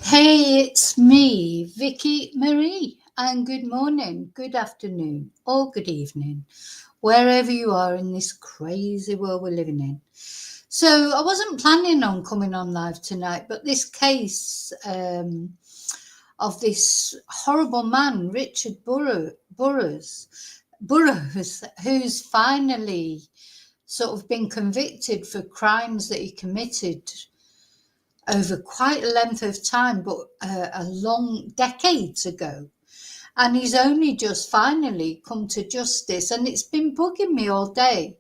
Hey, it's me, Vicky Marie, and good morning, good afternoon, or good evening, wherever you are in this crazy world we're living in. So I wasn't planning on coming on live tonight, but this case of this horrible man, Richard Burrows, who's finally sort of been convicted for crimes that he committed over quite a length of time, but a long decades ago. And he's only just finally come to justice, and it's been bugging me all day.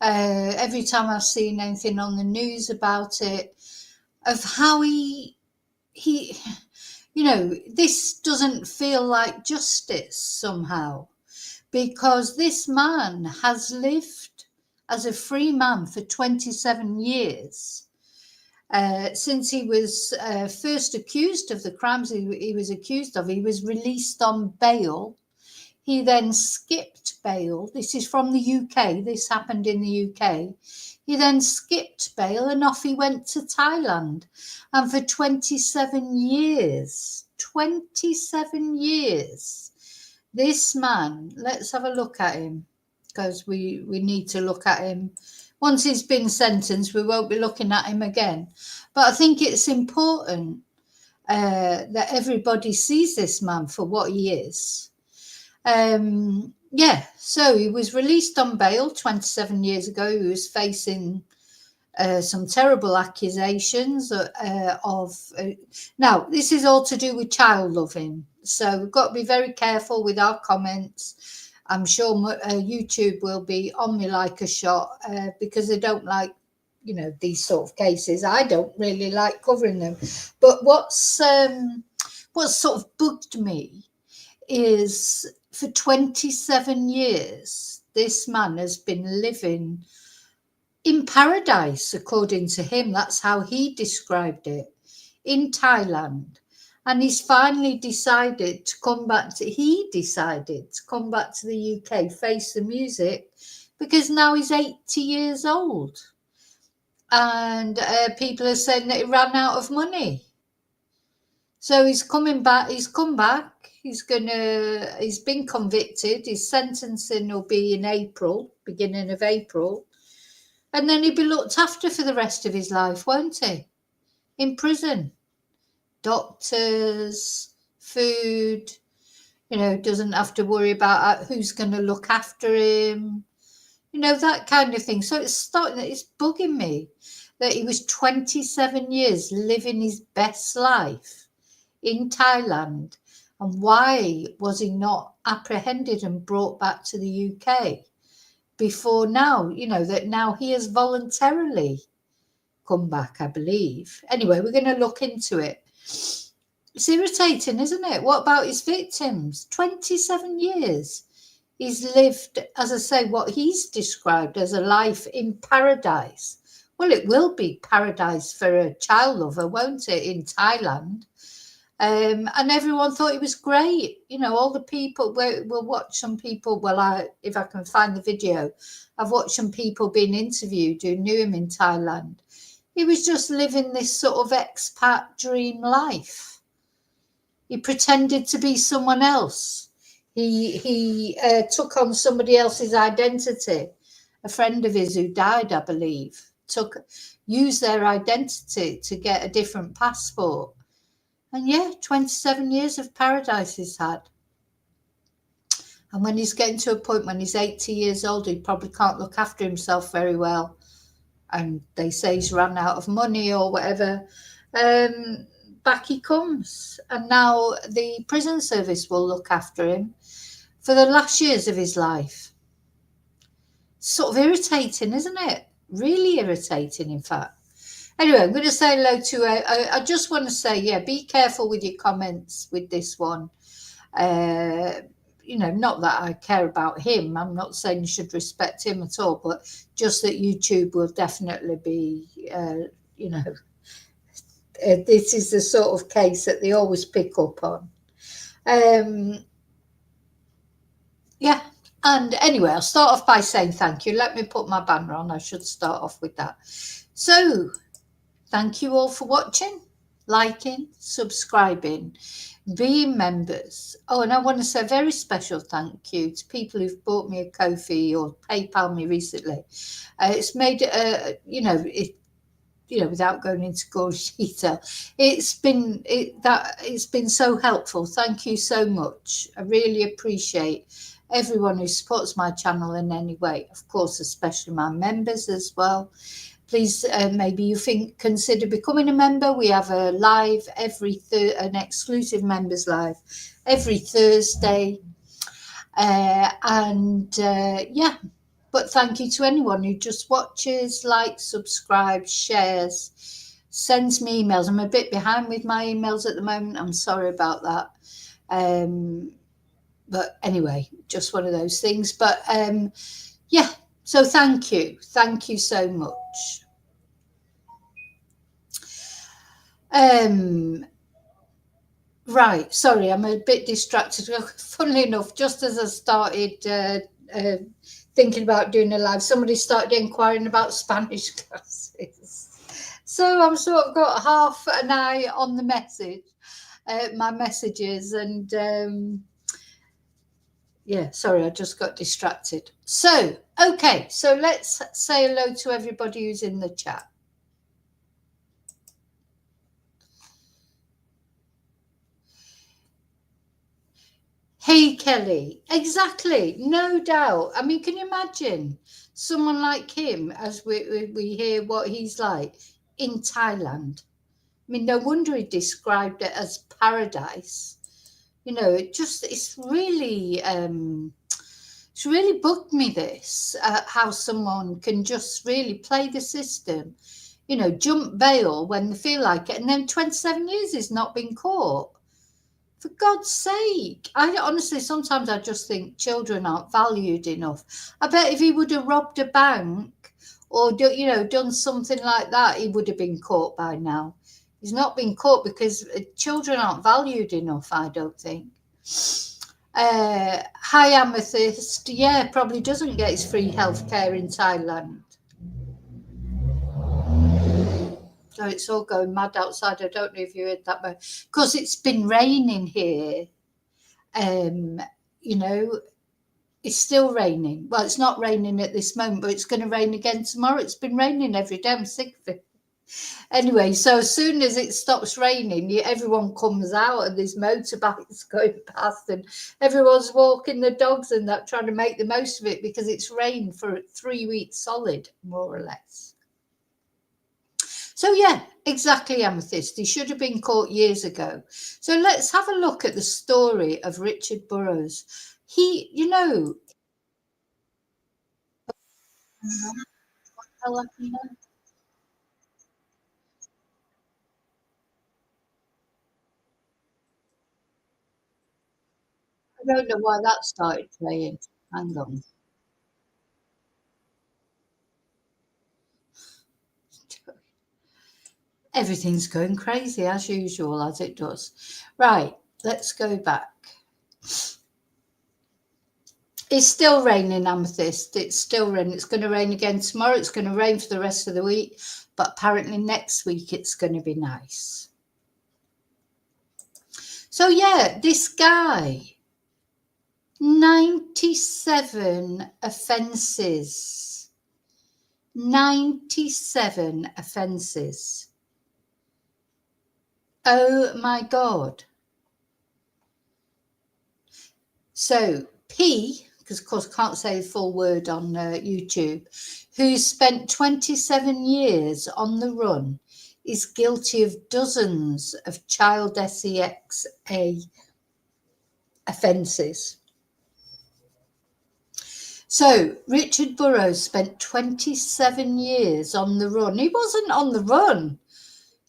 Every time I've seen anything on the news about it, of how he, this doesn't feel like justice somehow, because this man has lived as a free man for 27 years. Since he was first accused of the crimes he was accused of, he was released on bail. He then skipped bail. This is from the UK. This happened in the UK. He then skipped bail and off he went to Thailand. And for 27 years, this man, let's have a look at him, because we need to look at him. Once he's been sentenced, we won't be looking at him again. But I think it's important that everybody sees this man for what he is. So he was released on bail 27 years ago. He was facing some terrible accusations now, this is all to do with child loving. So we've got to be very careful with our comments. I'm sure YouTube will be on me like a shot because they don't like, these sort of cases. I don't really like covering them. But what sort of bugged me is for 27 years, this man has been living in paradise, according to him. That's how he described it, in Thailand. And he's finally decided to come back to the UK, face the music, because now he's 80 years old. And people are saying that he ran out of money. So he's coming back, he's come back, he's been convicted, his sentencing will be in April, beginning of April. And then he'll be looked after for the rest of his life, won't he? In prison. Doctors, food, doesn't have to worry about who's going to look after him, that kind of thing. So it's bugging me that he was 27 years living his best life in Thailand. And why was he not apprehended and brought back to the UK before now? That now he has voluntarily come back, I believe. Anyway, we're going to look into it. It's irritating, isn't it? What about his victims? 27 years. He's lived, as I say, what he's described as a life in paradise. Well, it will be paradise for a child lover, won't it, in Thailand? And everyone thought it was great. All the people, we'll watch some people, if I can find the video, I've watched some people being interviewed who knew him in Thailand. He was just living this sort of expat dream life. He pretended to be someone else. He took on somebody else's identity. A friend of his who died, I believe, used their identity to get a different passport. And 27 years of paradise he's had. And when he's getting to a point when he's 80 years old, he probably can't look after himself very well. And they say he's run out of money or whatever. Back he comes. And now the prison service will look after him for the last years of his life. Sort of irritating, isn't it? Really irritating, in fact. Anyway, I'm going to say hello to. I just want to say, yeah, be careful with your comments with this one. Uh, not that I care about him. I'm not saying you should respect him at all, but just that YouTube will definitely be, this is the sort of case that they always pick up on. Yeah. And anyway, I'll start off by saying thank you. Let me put my banner on. I should start off with that. So, thank you all for watching, liking, subscribing, being members. Oh, and I want to say a very special thank you to people who've bought me a Ko-fi or PayPal me recently. It's made, without going into gorgeous detail, it's been so helpful. Thank you so much. I really appreciate everyone who supports my channel in any way. Of course, especially my members as well. Please, maybe you consider becoming a member. We have a live an exclusive members live every Thursday. But thank you to anyone who just watches, likes, subscribes, shares, sends me emails. I'm a bit behind with my emails at the moment. I'm sorry about that. But anyway, just one of those things. But yeah, so thank you. Thank you so much. Right, sorry, I'm a bit distracted. Funnily enough, just as I started thinking about doing a live, somebody started inquiring about Spanish classes. So I've sort of got half an eye on the message, my messages, and yeah, sorry, I just got distracted. So, okay, so let's say hello to everybody who's in the chat. Hey, Kelly, exactly, no doubt. I mean, can you imagine someone like him as we hear what he's like in Thailand? I mean, no wonder he described it as paradise. It's really bugged me this, how someone can just really play the system, jump bail when they feel like it, and then 27 years he's not been caught. For God's sake, sometimes I just think children aren't valued enough. I bet if he would have robbed a bank or, done something like that, he would have been caught by now. He's not been caught because children aren't valued enough, I don't think. Hi, Amethyst. Yeah, probably doesn't get his free healthcare in Thailand. So it's all going mad outside. I don't know if you heard that, but because it's been raining here. It's still raining. Well, it's not raining at this moment, but it's going to rain again tomorrow. It's been raining every day. I'm sick of it. Anyway, so as soon as it stops raining, everyone comes out and there's motorbikes going past and everyone's walking the dogs and that, trying to make the most of it because it's rained for 3 weeks solid, more or less. So yeah, exactly, Amethyst. He should have been caught years ago. So let's have a look at the story of Richard Burrows. He, I don't know why that started playing. Hang on. Everything's going crazy as usual, as it does. Right, let's go back. It's still raining, Amethyst. It's still raining. It's going to rain again tomorrow. It's going to rain for the rest of the week. But apparently next week it's going to be nice. So yeah, this guy, 97 offences. 97 offences. Oh my God. So P, because of course I can't say the full word on YouTube, who spent 27 years on the run, is guilty of dozens of child SEXA offences. So Richard Burrows spent 27 years on the run. He wasn't on the run.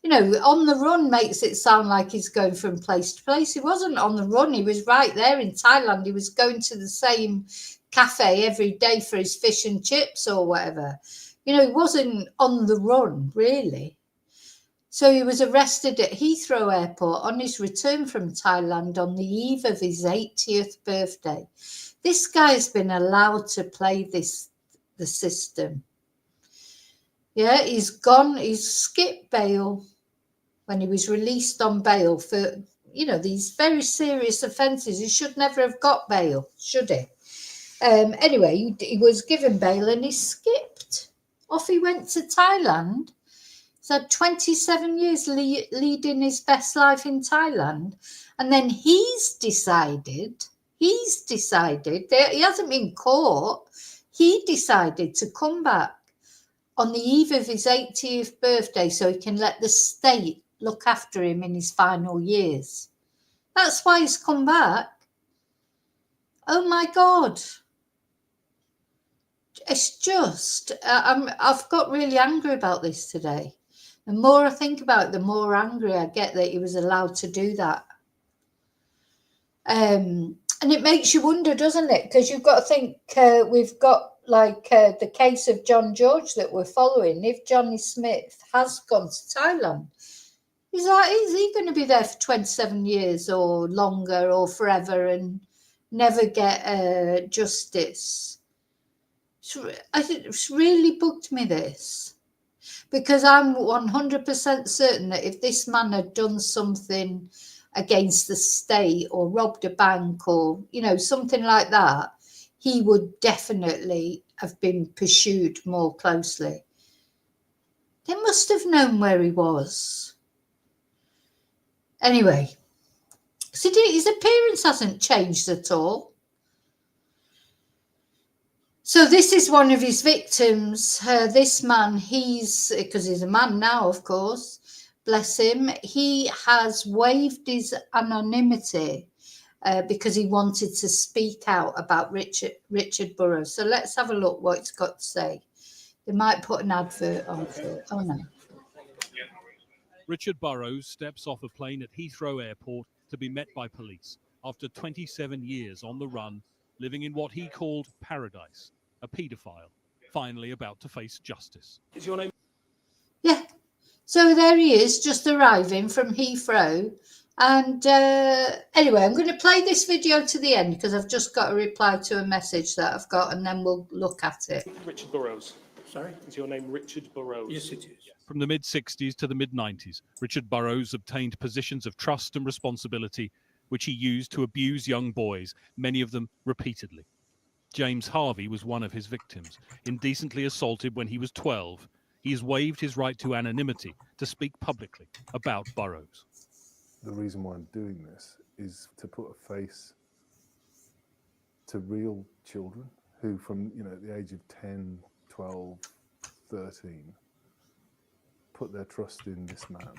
You know, on the run makes it sound like he's going from place to place. He wasn't on the run. He was right there in Thailand. He was going to the same cafe every day for his fish and chips or whatever. You know, he wasn't on the run, really. So he was arrested at Heathrow Airport on his return from Thailand on the eve of his 80th birthday. This guy's been allowed to play the system. Yeah, he's skipped bail when he was released on bail for, you know, these very serious offences. He should never have got bail, should he? Anyway, he was given bail and he skipped. Off he went to Thailand. He's had 27 years leading his best life in Thailand. And then he's decided, he hasn't been caught, he decided to come back on the eve of his 80th birthday so he can let the state look after him in his final years. That's why he's come back. Oh my God. It's just, I've got really angry about this today. The more I think about it, the more angry I get that he was allowed to do that. And it makes you wonder, doesn't it? Because you've got to think, we've got the case of John George that we're following. If Johnny Smith has gone to Thailand, is he going to be there for 27 years or longer or forever and never get justice? It's really bugged me, this. Because I'm 100% certain that if this man had done something against the state or robbed a bank or, you know, something like that, he would definitely have been pursued more closely. They must have known where he was. Anyway, so his appearance hasn't changed at all. So this is one of his victims. This man, because he's a man now, of course, bless him, he has waived his anonymity because he wanted to speak out about Richard Burrows. So let's have a look what it's got to say. They might put an advert on for it. Oh, no. Richard Burrows steps off a plane at Heathrow Airport to be met by police after 27 years on the run, living in what he called paradise. A paedophile, finally about to face justice. Is your name? Yeah. So there he is, just arriving from Heathrow. And anyway, I'm going to play this video to the end because I've just got a reply to a message that I've got, and then we'll look at it. Richard Burrows. Sorry? Is your name Richard Burrows? Yes, it is. From the mid-60s to the mid-90s, Richard Burrows obtained positions of trust and responsibility, which he used to abuse young boys, many of them repeatedly. James Harvey was one of his victims, indecently assaulted when he was 12. He has waived his right to anonymity to speak publicly about Burrows. The reason why I'm doing this is to put a face to real children who from, at the age of 10, 12, 13, put their trust in this man.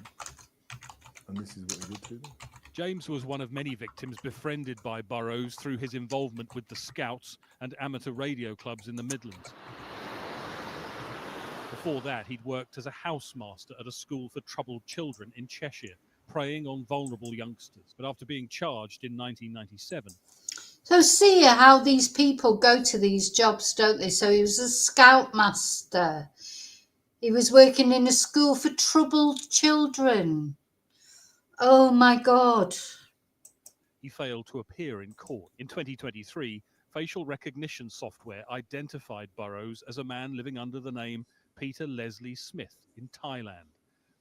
And this is what he did to them. James was one of many victims befriended by Burrows through his involvement with the Scouts and amateur radio clubs in the Midlands. Before that, he'd worked as a housemaster at a school for troubled children in Cheshire, preying on vulnerable youngsters. But after being charged in 1997... So see how these people go to these jobs, don't they? So he was a scoutmaster. He was working in a school for troubled children. Oh, my God. He failed to appear in court. In 2023, facial recognition software identified Burrows as a man living under the name Peter Leslie Smith in Thailand.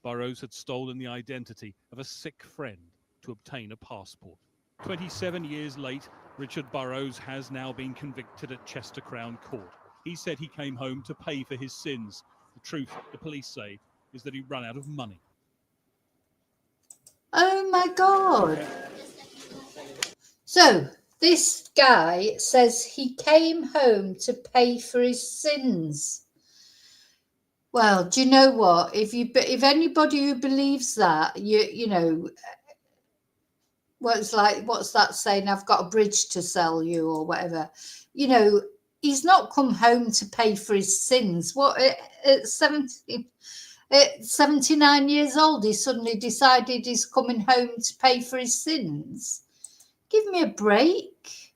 Burrows had stolen the identity of a sick friend to obtain a passport. 27 years late, Richard Burrows has now been convicted at Chester Crown Court. He said he came home to pay for his sins. The truth, the police say, is that he ran out of money. Oh my God. So this guy says he came home to pay for his sins. Well, do you know what? If anybody who believes that, what's that saying? I've got a bridge to sell you or whatever. he's not come home to pay for his sins. What, at 79 years old, he suddenly decided he's coming home to pay for his sins? Give me a break.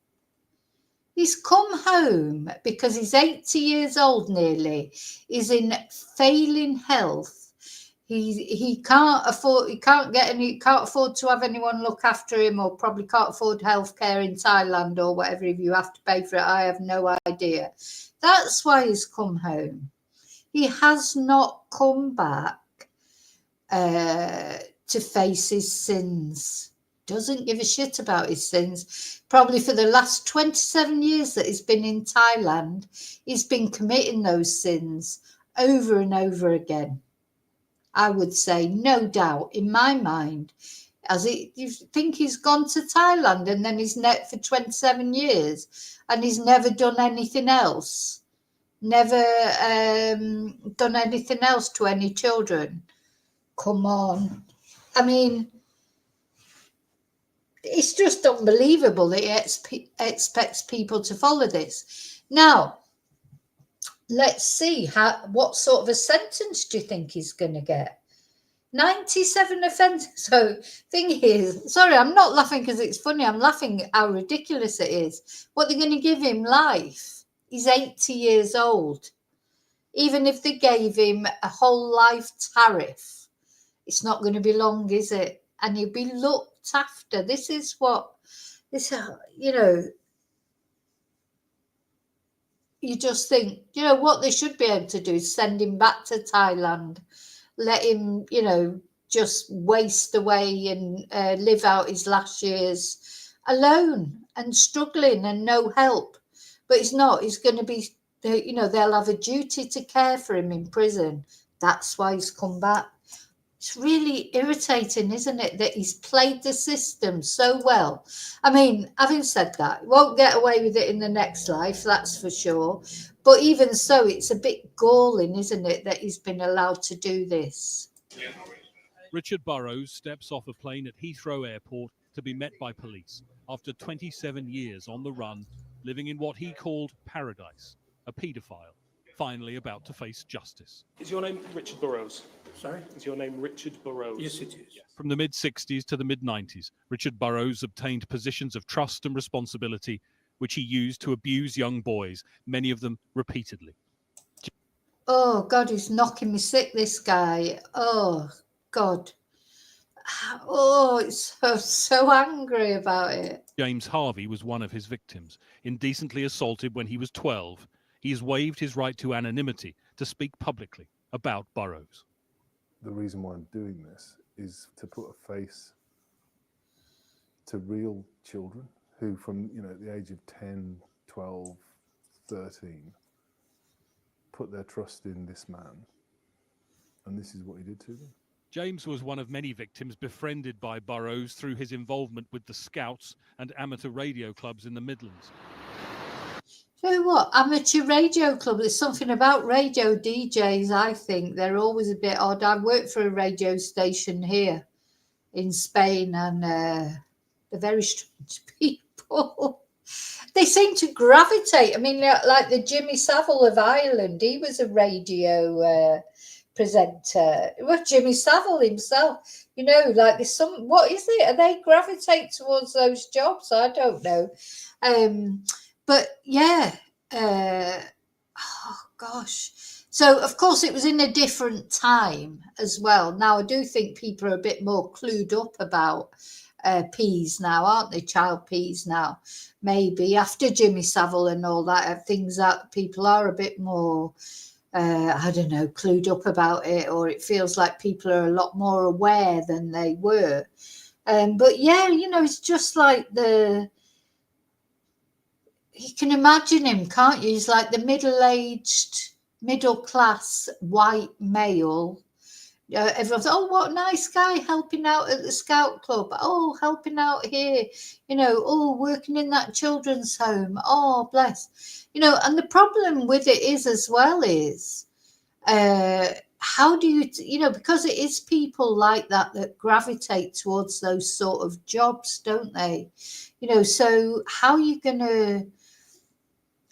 He's come home because he's 80 years old nearly. He's in failing health. He can't afford to have anyone look after him, or probably can't afford healthcare in Thailand or whatever. If you have to pay for it, I have no idea. That's why he's come home. He has not come back to face his sins. Doesn't give a shit about his sins. Probably for the last 27 years that he's been in Thailand, he's been committing those sins over and over again. I would say, no doubt, in my mind. You think he's gone to Thailand and then he's net for 27 years and he's never done anything else? Never done anything else to any children? Come on. I mean, it's just unbelievable that he expects people to follow this. Now, let's see what sort of a sentence do you think he's going to get? 97 offences. So, thing is, sorry, I'm not laughing because it's funny. I'm laughing how ridiculous it is. What, they're going to give him life? He's 80 years old. Even if they gave him a whole life tariff, it's not going to be long, is it? And he'll be looked after. This is what you just think, what they should be able to do is send him back to Thailand, let him, just waste away and live out his last years alone and struggling and no help. But he's not. He's going to be, they'll have a duty to care for him in prison. That's why he's come back. It's really irritating, isn't it, that he's played the system so well. I mean, having said that, he won't get away with it in the next life, that's for sure. But even so, it's a bit galling, isn't it, that he's been allowed to do this. Richard Burrows steps off a plane at Heathrow Airport to be met by police after 27 years on the run, living in what he called paradise, a paedophile, finally about to face justice. Is your name Richard Burrows? Sorry? Is your name Richard Burrows? Yes, it is. From the mid-60s to the mid-90s, Richard Burrows obtained positions of trust and responsibility, which he used to abuse young boys, many of them repeatedly. Oh, God, he's knocking me sick, this guy. Oh, God. Oh, it's so angry about it. James Harvey was one of his victims, indecently assaulted when he was 12. He has waived his right to anonymity to speak publicly about Burrows. The reason why I'm doing this is to put a face to real children who from, the age of 10, 12, 13, put their trust in this man. And this is what he did to them. James was one of many victims befriended by Burrows through his involvement with the Scouts and amateur radio clubs in the Midlands. You know what? Amateur radio club, there's something about radio DJs, I think. They're always a bit odd. I work for a radio station here in Spain, and they're very strange people. They seem to gravitate. I mean, like the Jimmy Savile of Ireland, he was a radio presenter. Well, Jimmy Savile himself, like there's some, what is it? Are they gravitate towards those jobs? I don't know. But yeah, oh gosh. So, of course, it was in a different time as well. Now, I do think people are a bit more clued up about peas now, aren't they? Child peas now. Maybe after Jimmy Savile and all that, things that people are a bit more, I don't know, clued up about it, or it feels like people are a lot more aware than they were. But yeah, it's just like you can imagine him, can't you? He's like the middle-aged, middle-class white male. Everyone's, oh, what a nice guy helping out at the Scout Club. Oh, helping out here. Oh, working in that children's home. Oh, bless. And the problem with it is as well is, how do you, because it is people like that gravitate towards those sort of jobs, don't they? So how are you going to,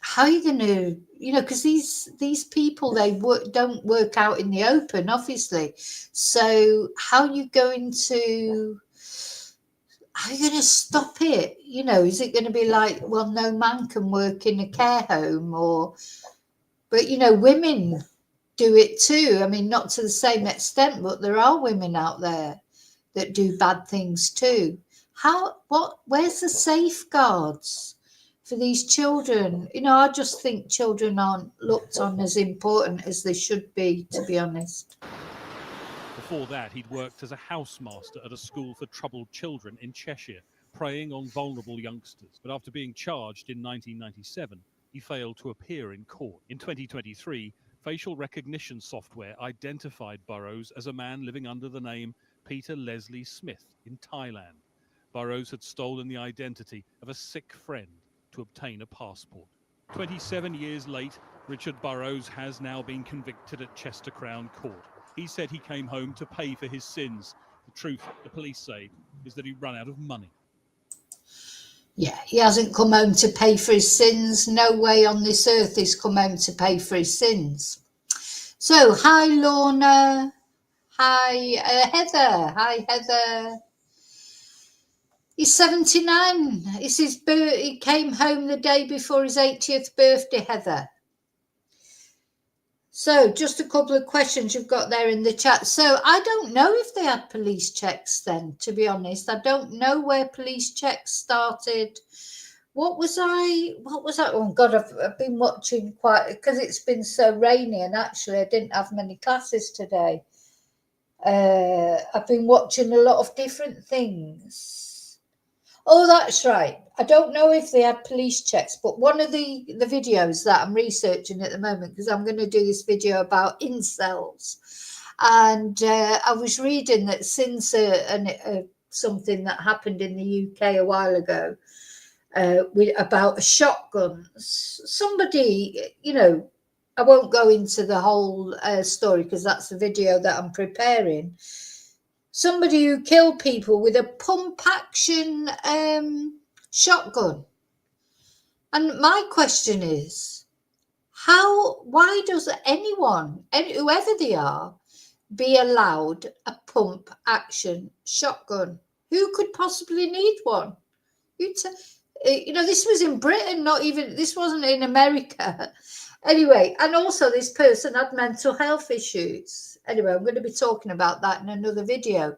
how are you going to, because these people, they don't work out in the open, obviously. So how are you going to stop it? Is it going to be like, well, no man can work in a care home, but women do it too. I mean, not to the same extent, but there are women out there that do bad things too. Where's the safeguards for these children? I just think children aren't looked on as important as they should be, to be honest. Before that, he'd worked as a housemaster at a school for troubled children in Cheshire, preying on vulnerable youngsters. But after being charged in 1997, he failed to appear in court. In 2023, facial recognition software identified Burrows as a man living under the name Peter Leslie Smith in Thailand. Burrows had stolen the identity of a sick friend to obtain a passport. 27 years late, Richard Burrows has now been convicted at Chester Crown Court. He said he came home to pay for his sins. The truth, the police say, is that he ran out of money. Yeah, he hasn't come home to pay for his sins. No way on this earth he's come home to pay for his sins. So, hi Lorna. Hi Heather. Hi Heather. He's 79. He came home the day before his 80th birthday, Heather. So just a couple of questions you've got there in the chat. So I don't know if they had police checks then, to be honest. I don't know where police checks started. What was I? Oh God, I've been watching because it's been so rainy, and actually I didn't have many classes today. I've been watching a lot of different things. Oh, that's right. I don't know if they had police checks, but one of the videos that I'm researching at the moment, because I'm going to do this video about incels, and I was reading that since something that happened in the UK a while ago about shotguns, somebody, I won't go into the whole story because that's the video that I'm preparing. Somebody who killed people with a pump action shotgun. And my question is, why does anyone, whoever they are, be allowed a pump action shotgun? Who could possibly need one? This was in Britain, this wasn't in America. Anyway, and also this person had mental health issues. Anyway, I'm going to be talking about that in another video.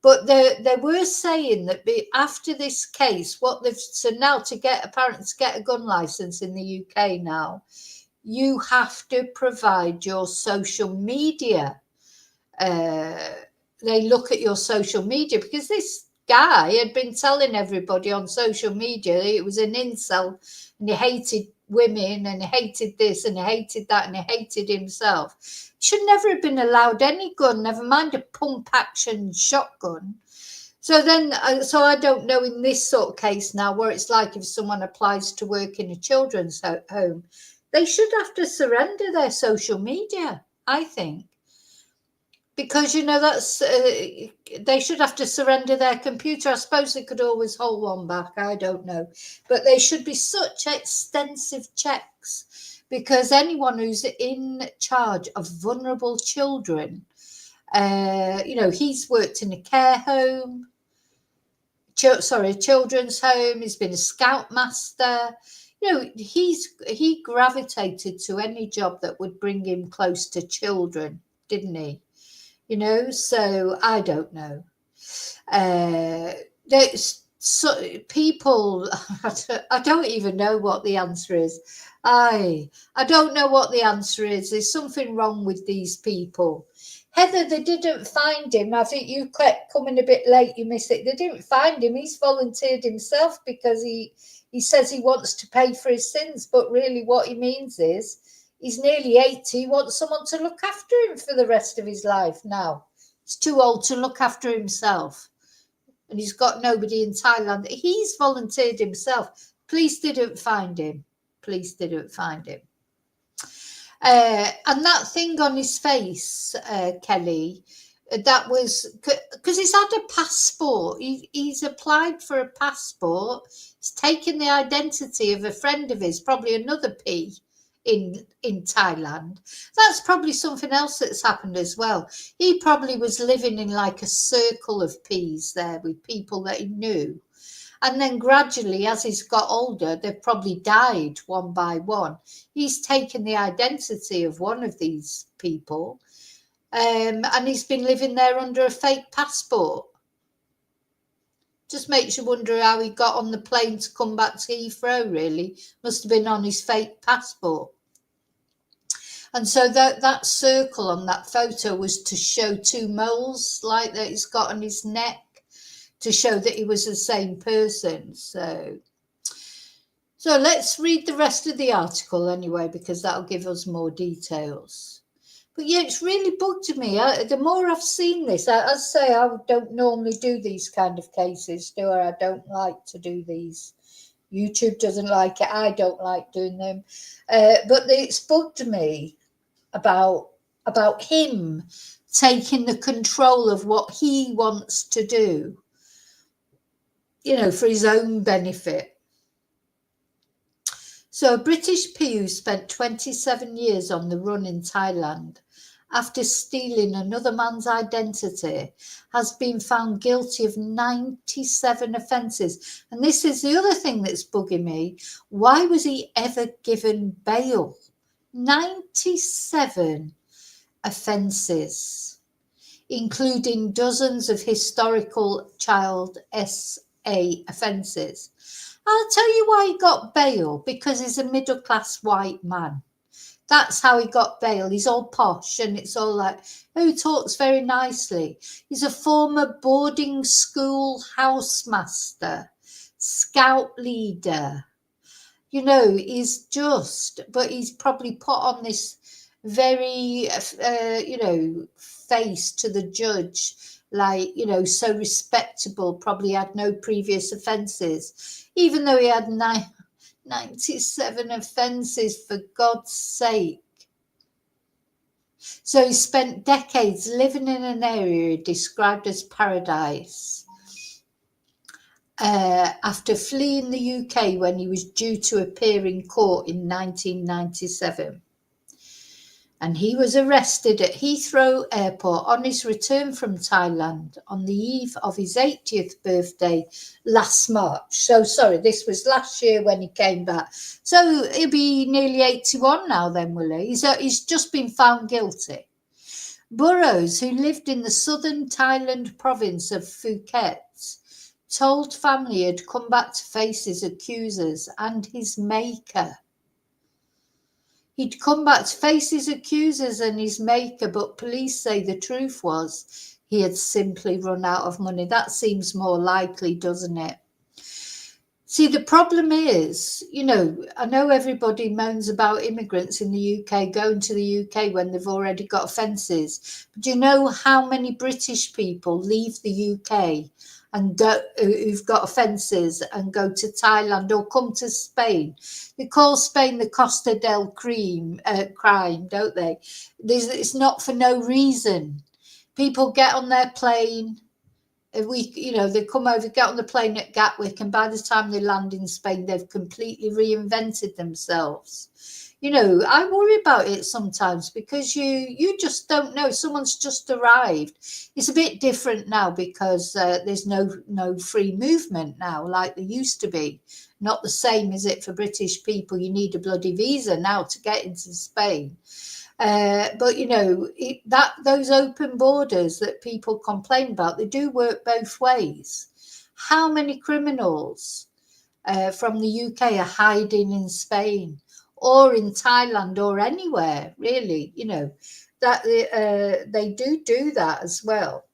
But they were saying that after this case, now to get a gun license in the UK now, you have to provide your social media. They look at your social media because this guy had been telling everybody on social media that it was an incel and he hated women and he hated this and he hated that and he hated himself. Should never have been allowed any gun, never mind a pump action shotgun. So I don't know in this sort of case now what it's like if someone applies to work in a children's home. They should have to surrender their social media, I think. Because, that's they should have to surrender their computer. I suppose they could always hold one back. I don't know. But there should be such extensive checks because anyone who's in charge of vulnerable children, he's worked in a care home, children's home. He's been a scoutmaster. He gravitated to any job that would bring him close to children, didn't he? So I don't know. People, I don't even know what the answer is. I don't know what the answer is. There's something wrong with these people. Heather, they didn't find him. I think you kept coming a bit late. You missed it. They didn't find him. He's volunteered himself because he says he wants to pay for his sins. But really what he means is he's nearly 80. He wants someone to look after him for the rest of his life now. He's too old to look after himself. And he's got nobody in Thailand. He's volunteered himself. Police didn't find him. And that thing on his face, Kelly, That was because he's had a passport. He's applied for a passport. He's taken the identity of a friend of his, probably another P in Thailand. That's probably something else that's happened as well. He probably was living in like a circle of P's there with people that he knew. And then gradually, as he's got older, they've probably died one by one. He's taken the identity of one of these people. And he's been living there under a fake passport. Just makes you wonder how he got on the plane to come back to Heathrow, really. Must have been on his fake passport. And so that circle on that photo was to show two moles like that he's got on his neck, to show that he was the same person. So let's read the rest of the article anyway, because that'll give us more details. But yeah, it's really bugged me. The more I've seen this, as I say, I don't normally do these kind of cases, do I? I don't like to do these. YouTube doesn't like it. I don't like doing them. But it's bugged me about him taking the control of what he wants to do, for his own benefit. So a British PU spent 27 years on the run in Thailand after stealing another man's identity has been found guilty of 97 offences. And this is the other thing that's bugging me. Why was he ever given bail? 97 offences, including dozens of historical child SA offences. I'll tell you why he got bail, because he's a middle-class white man. That's how he got bail. He's all posh and it's all like, oh, he talks very nicely. He's a former boarding school housemaster, scout leader. He's but he's probably put on this very, face to the judge, like, so respectable, probably had no previous offences, even though he had 97 offences, for God's sake. So he spent decades living in an area described as paradise after fleeing the UK when he was due to appear in court in 1997. And he was arrested at Heathrow Airport on his return from Thailand on the eve of his 80th birthday last March. So, sorry, this was last year when he came back. So he'll be nearly 81 now then, will he? He's just been found guilty. Burrows, who lived in the southern Thailand province of Phuket, told family he'd come back to face his accusers and his maker. He'd come back to face his accusers and his maker, but police say the truth was he had simply run out of money. That seems more likely, doesn't it? See, the problem is, I know everybody moans about immigrants in the UK going to the UK when they've already got offences. But do you know how many British people leave the UK and who've got offences and go to Thailand or come to Spain? They call Spain the Costa del crime, don't they? It's not for no reason. People get on their plane. They come over, get on the plane at Gatwick, and by the time they land in Spain, they've completely reinvented themselves. I worry about it sometimes because you just don't know. Someone's just arrived. It's a bit different now because there's no free movement now like there used to be. Not the same, is it, for British people? You need a bloody visa now to get into Spain. But those open borders that people complain about, they do work both ways. How many criminals from the UK are hiding in Spain or in Thailand or anywhere, really? That they do that as well.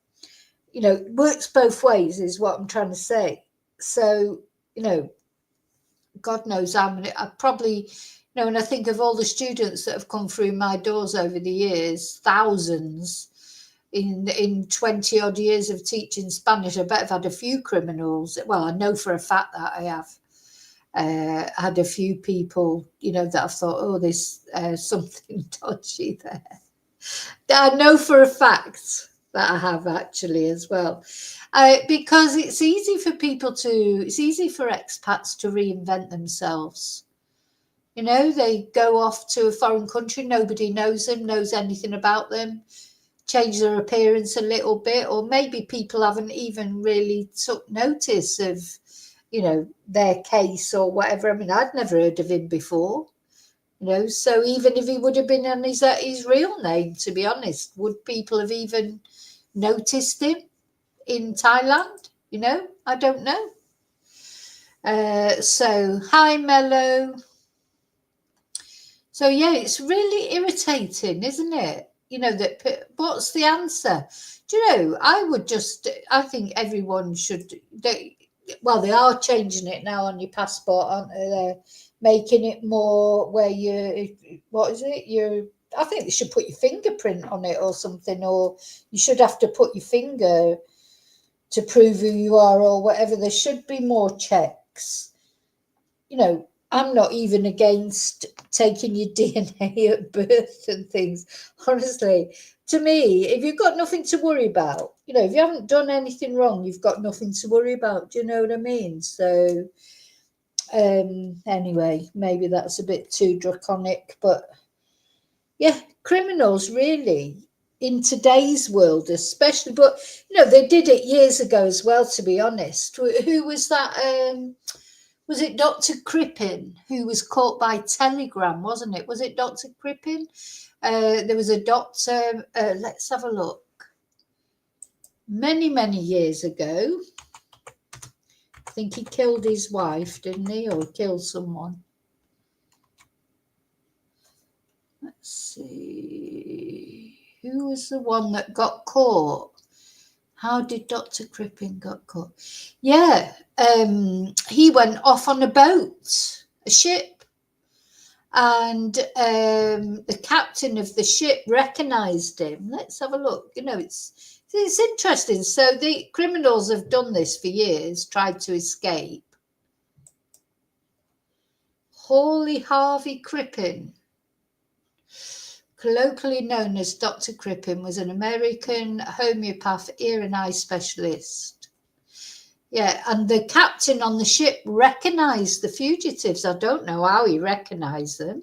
Works both ways is what I'm trying to say. So, God knows how many. I probably, when I think of all the students that have come through my doors over the years, thousands in 20 odd years of teaching Spanish, I bet I've had a few criminals. Well, I know for a fact that I have had a few people, that I've thought, oh, there's something dodgy there. I know for a fact. that I have actually as well, because it's easy for expats to reinvent themselves. You know, they go off to a foreign country, nobody knows them, knows anything about them, change their appearance a little bit, or maybe people haven't even really took notice of, you know, their case or whatever. I mean, I'd never heard of him before. You know, so even if he would have been on his real name, to be honest, would people have even noticed him in Thailand? You know, I don't know. So, hi, Mello. So, yeah, it's really irritating, isn't it? You know, that what's the answer? Do you know, I think everyone should, they are changing it now on your passport, aren't they? They're making it more where I think they should put your fingerprint on it or something, or you should have to put your finger to prove who you are or whatever. There should be more checks. You know, I'm not even against taking your DNA at birth and things. Honestly, to me, if you've got nothing to worry about, you know, if you haven't done anything wrong, you've got nothing to worry about. Do you know what I mean? So, anyway, maybe that's a bit too draconic, but yeah, criminals really in today's world, especially, but you know, they did it years ago as well, to be honest. Who was that? Was it Dr. Crippen who was caught by telegram, wasn't it? Was it Dr. Crippen? There was a doctor, let's have a look. Many, many years ago. I think he killed his wife, didn't he? Or killed someone. Let's see. Who was the one that got caught? How did Dr. Crippen got caught? Yeah, he went off on a boat, a ship, and the captain of the ship recognised him. Let's have a look. You know, it's interesting. So the criminals have done this for years, tried to escape. Hawley Harvey Crippen, colloquially known as Dr. Crippen, was an American homeopath ear and eye specialist. Yeah, and the captain on the ship recognised the fugitives. I don't know how he recognised them.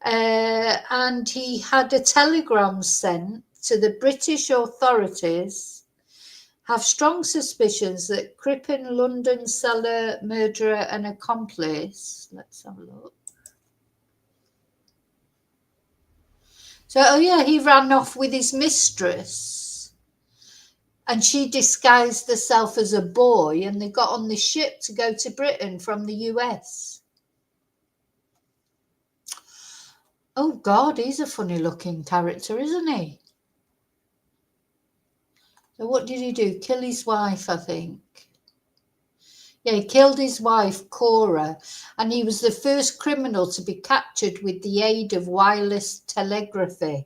And he had a telegram sent to the British authorities. Have strong suspicions that Crippen, London cellar murderer and accomplice. Let's have a look. So, oh yeah, he ran off with his mistress and she disguised herself as a boy and they got on the ship to go to Britain from the US. Oh God, he's a funny looking character, isn't he? So what did he do? Kill his wife, I think. Yeah, he killed his wife, Cora, and he was the first criminal to be captured with the aid of wireless telegraphy.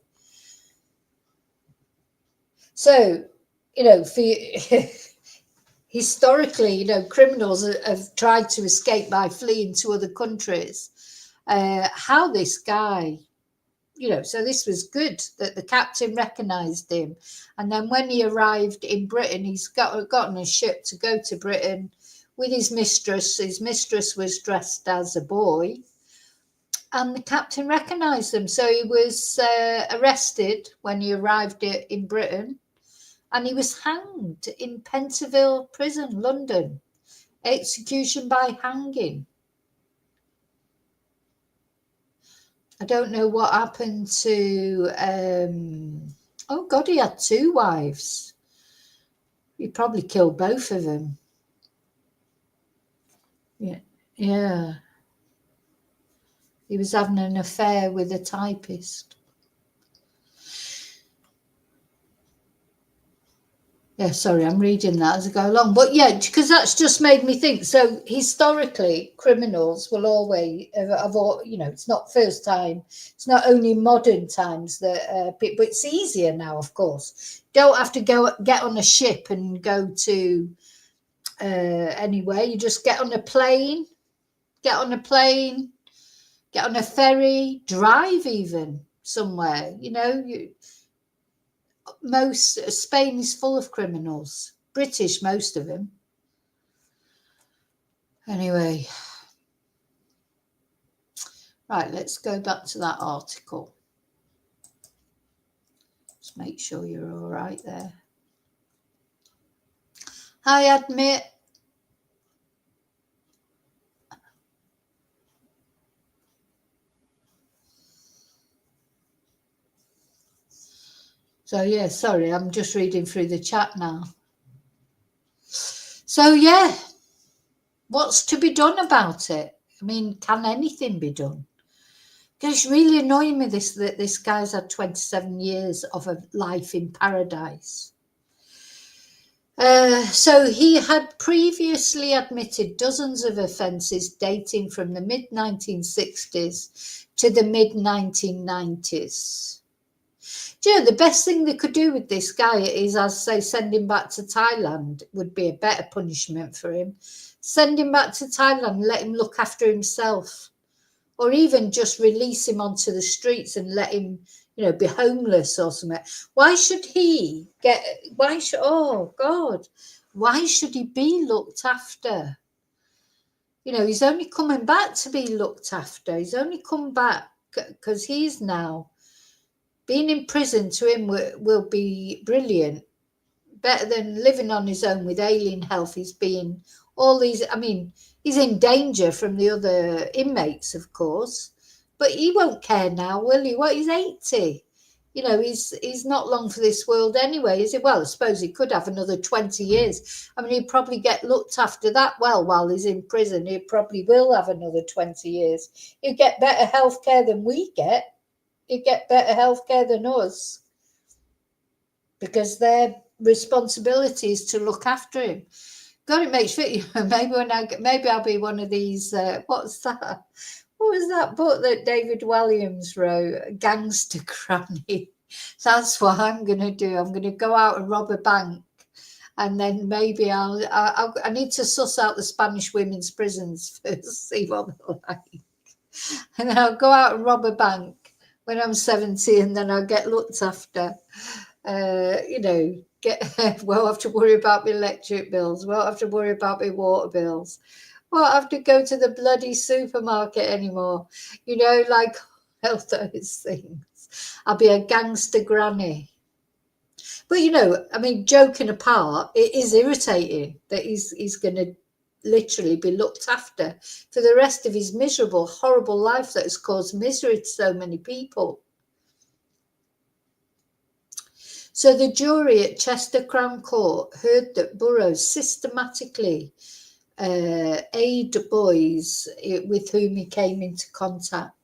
So, you know, historically, you know, criminals have tried to escape by fleeing to other countries. How this guy, you know, so this was good that the captain recognised him. And then when he arrived in Britain, he's got on a ship to go to Britain with his mistress. His mistress was dressed as a boy. And the captain recognised him. So he was arrested when he arrived in Britain. And he was hanged in Pentonville Prison, London. Execution by hanging. I don't know what happened to... oh, God, he had 2 wives. He probably killed both of them. Yeah. He was having an affair with a typist. Yeah, sorry, I'm reading that as I go along. But yeah, because that's just made me think. So historically, criminals will always have, you know, it's not first time. It's not only modern times that, but it's easier now, of course. Don't have to get on a ship and go to anywhere. You just get on a plane, get on a ferry, drive even somewhere, you know. Spain is full of criminals. British, most of them. Anyway. Right, let's go back to that article. Just make sure you're all right there. Hi, Admit. So, yeah, sorry, I'm just reading through the chat now. So, yeah, what's to be done about it? I mean, can anything be done? It's really annoying me that this guy's had 27 years of a life in paradise. So he had previously admitted dozens of offences dating from the mid-1960s to the mid-1990s. Do you know, the best thing they could do with this guy is, as say, send him back to Thailand would be a better punishment for him. Send him back to Thailand, let him look after himself. Or even just release him onto the streets and let him, you know, be homeless or something. Why should he why should he be looked after? You know, he's only coming back to be looked after. He's only come back because he's now, being in prison to him will be brilliant. Better than living on his own with alien health. He's being all these, I mean, he's in danger from the other inmates, of course, but he won't care now, will he? Well, he's 80. You know, he's not long for this world anyway, is he? Well, I suppose he could have another 20 years. I mean, he'd probably get looked after that well while he's in prison. He probably will have another 20 years. He'll get better health care than we get. He'll get better health care than us because their responsibility is to look after him. God, it makes fit. Maybe I'll be one of these. What's that? What was that book that David Williams wrote? Gangster Granny. That's what I'm going to do. I'm going to go out and rob a bank, and then maybe I need to suss out the Spanish women's prisons first, see what they're like, and then I'll go out and rob a bank when I'm 70, and then I'll get looked after. You know. Won't have to worry about my electric bills, won't have to worry about my water bills, won't have to go to the bloody supermarket anymore, you know, like all those things. I'll be a gangster granny. But, you know, I mean, joking apart, it is irritating that he's going to literally be looked after for the rest of his miserable, horrible life that has caused misery to so many people. So the jury at Chester Crown Court heard that Burrows systematically aided boys with whom he came into contact.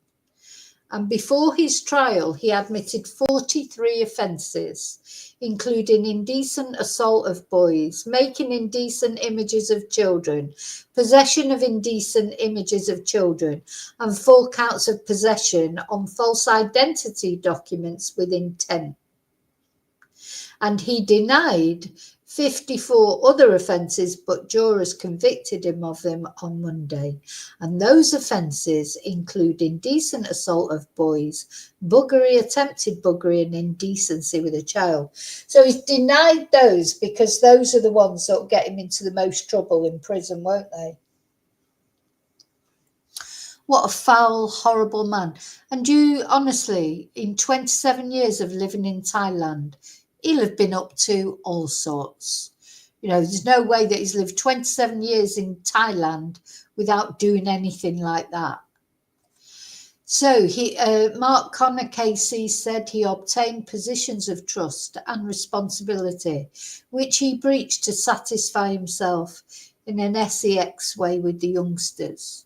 And before his trial, he admitted 43 offences, including indecent assault of boys, making indecent images of children, possession of indecent images of children, and 4 counts of possession on false identity documents with intent. And he denied 54 other offences, but jurors convicted him of them on Monday. And those offences include indecent assault of boys, buggery, attempted buggery, and indecency with a child. So he's denied those because those are the ones that will get him into the most trouble in prison, won't they? What a foul, horrible man. And you, honestly, in 27 years of living in Thailand, he'll have been up to all sorts. You know, there's no way that he's lived 27 years in Thailand without doing anything like that. So Mark Connor KC said he obtained positions of trust and responsibility, which he breached to satisfy himself in an sex way with the youngsters.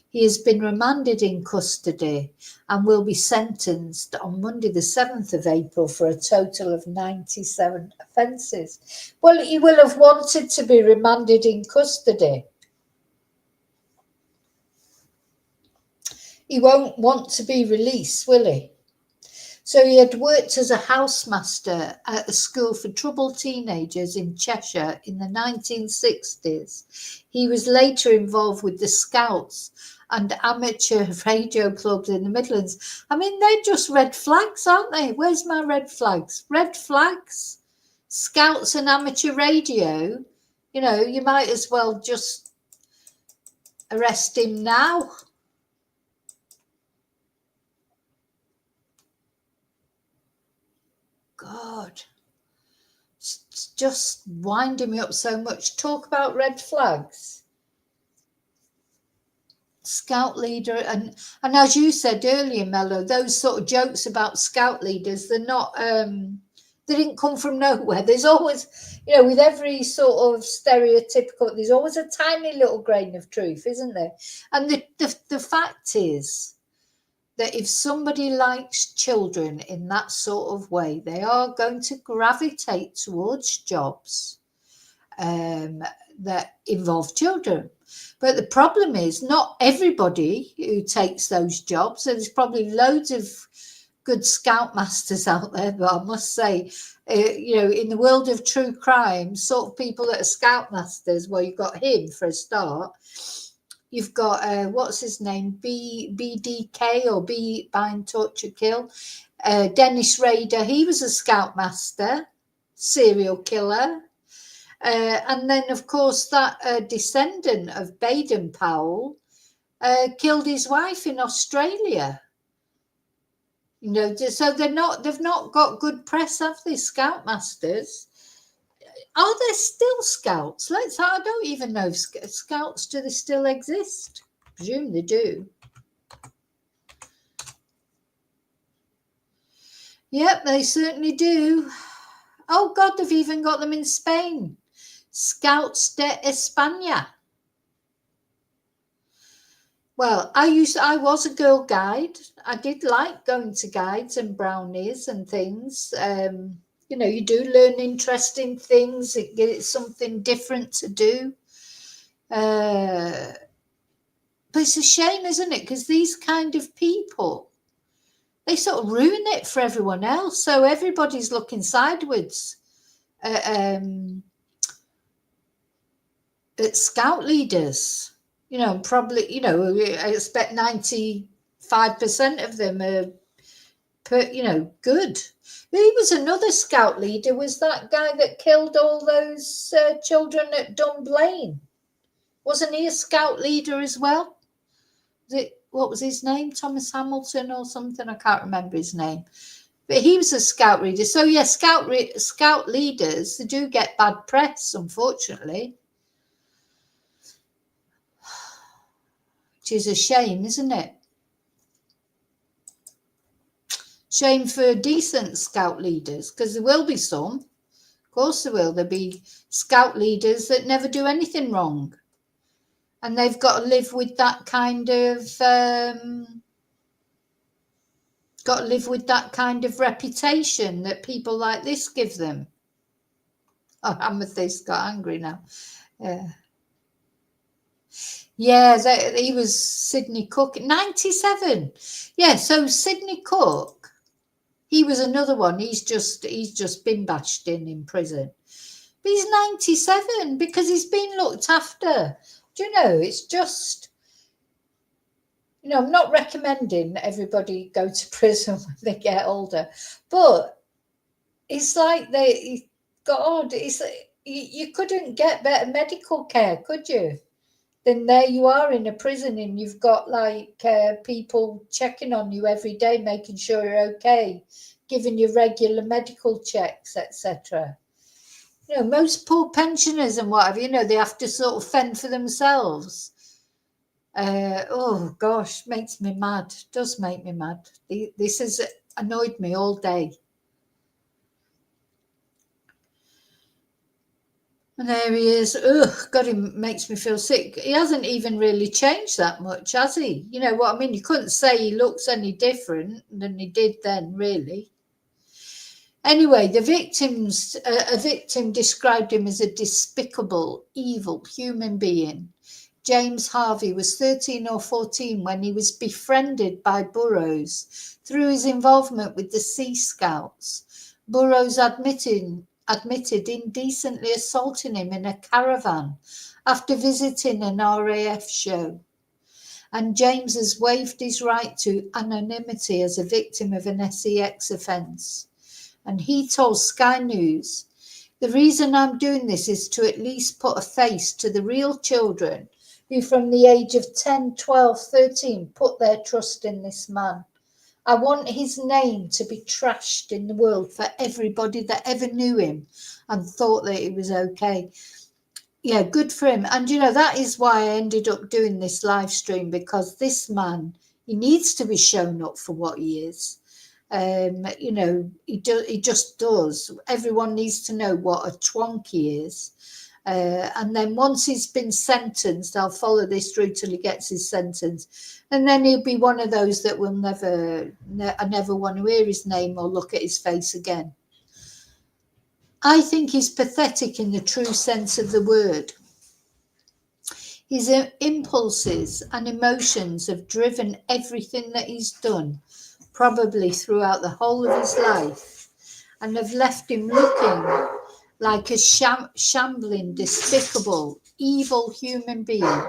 He has been remanded in custody and will be sentenced on Monday the 7th of April for a total of 97 offences. Well, he will have wanted to be remanded in custody. He won't want to be released, will he? So he had worked as a housemaster at a school for troubled teenagers in Cheshire in the 1960s. He was later involved with the Scouts and amateur radio clubs in the Midlands. I mean, they're just red flags, aren't they? Where's my red flags? Red flags, Scouts and amateur radio. You know, you might as well just arrest him now. God, it's just winding me up so much. Talk about red flags. Scout leader, and as you said earlier, Mello, those sort of jokes about scout leaders, they're not they didn't come from nowhere. There's always, you know, with every sort of stereotypical, there's always a tiny little grain of truth, isn't there? And the fact is that if somebody likes children in that sort of way, they are going to gravitate towards jobs that involve children. But the problem is not everybody who takes those jobs. So there's probably loads of good scoutmasters out there, but I must say, you know, in the world of true crime, sort of people that are scoutmasters, well, you've got him for a start. You've got, what's his name, BDK or Bind, Torture, Kill. Dennis Rader, he was a scoutmaster, serial killer. And then, of course, that descendant of Baden Powell killed his wife in Australia. You know, so they've not got good press, have they, scoutmasters? Are there still scouts? I don't even know if scouts, do they still exist? I presume they do. Yep, they certainly do. Oh God, they've even got them in Spain. Scouts de España. Well, I was a girl guide. I did like going to guides and brownies and things. You know, you do learn interesting things. It's something different to do. But it's a shame, isn't it? Because these kind of people, they sort of ruin it for everyone else. So everybody's looking sideways at scout leaders. You know, probably, you know, I expect 95% of them are, you know, good. He was another scout leader, was that guy that killed all those children at Dunblane. Wasn't he a scout leader as well? What was his name? Thomas Hamilton or something? I can't remember his name. But he was a scout leader. So, yeah, scout leaders, they do get bad press, unfortunately. Which is a shame, isn't it? Shame for decent scout leaders, because there will be some. Of course there will. There'll be scout leaders that never do anything wrong. And they've got to live with that kind of reputation that people like this give them. Oh, Amethyst got angry now. Yeah, he was Sidney Cook, 97. Yeah, so Sidney Cook, he was another one. He's just been bashed in prison. But he's 97 because he's been looked after. Do you know, it's just, you know, I'm not recommending everybody go to prison when they get older, but it's like you couldn't get better medical care, could you? Then there you are in a prison and you've got like people checking on you every day, making sure you're okay, giving you regular medical checks, etc. You know, most poor pensioners and whatever, you know, they have to sort of fend for themselves. Oh gosh, makes me mad. Does make me mad. This has annoyed me all day. And there he is. Ugh, God, he makes me feel sick. He hasn't even really changed that much, has he? You know what I mean? You couldn't say he looks any different than he did then, really. Anyway, a victim described him as a despicable, evil human being. James Harvey was 13 or 14 when he was befriended by Burrows through his involvement with the Sea Scouts. Burrows admitted indecently assaulting him in a caravan after visiting an RAF show. And James has waived his right to anonymity as a victim of an SEX offence. And he told Sky News, "The reason I'm doing this is to at least put a face to the real children who from the age of 10, 12, 13 put their trust in this man. I want his name to be trashed in the world for everybody that ever knew him and thought that it was okay." Yeah, good for him. And, that is why I ended up doing this live stream, because this man, he needs to be shown up for what he is. He just does. Everyone needs to know what a twonk he is. And then once he's been sentenced, I'll follow this through till he gets his sentence. And then he'll be one of those that will I never want to hear his name or look at his face again. I think he's pathetic in the true sense of the word. His impulses and emotions have driven everything that he's done, probably throughout the whole of his life, and have left him looking like a shambling, despicable, evil human being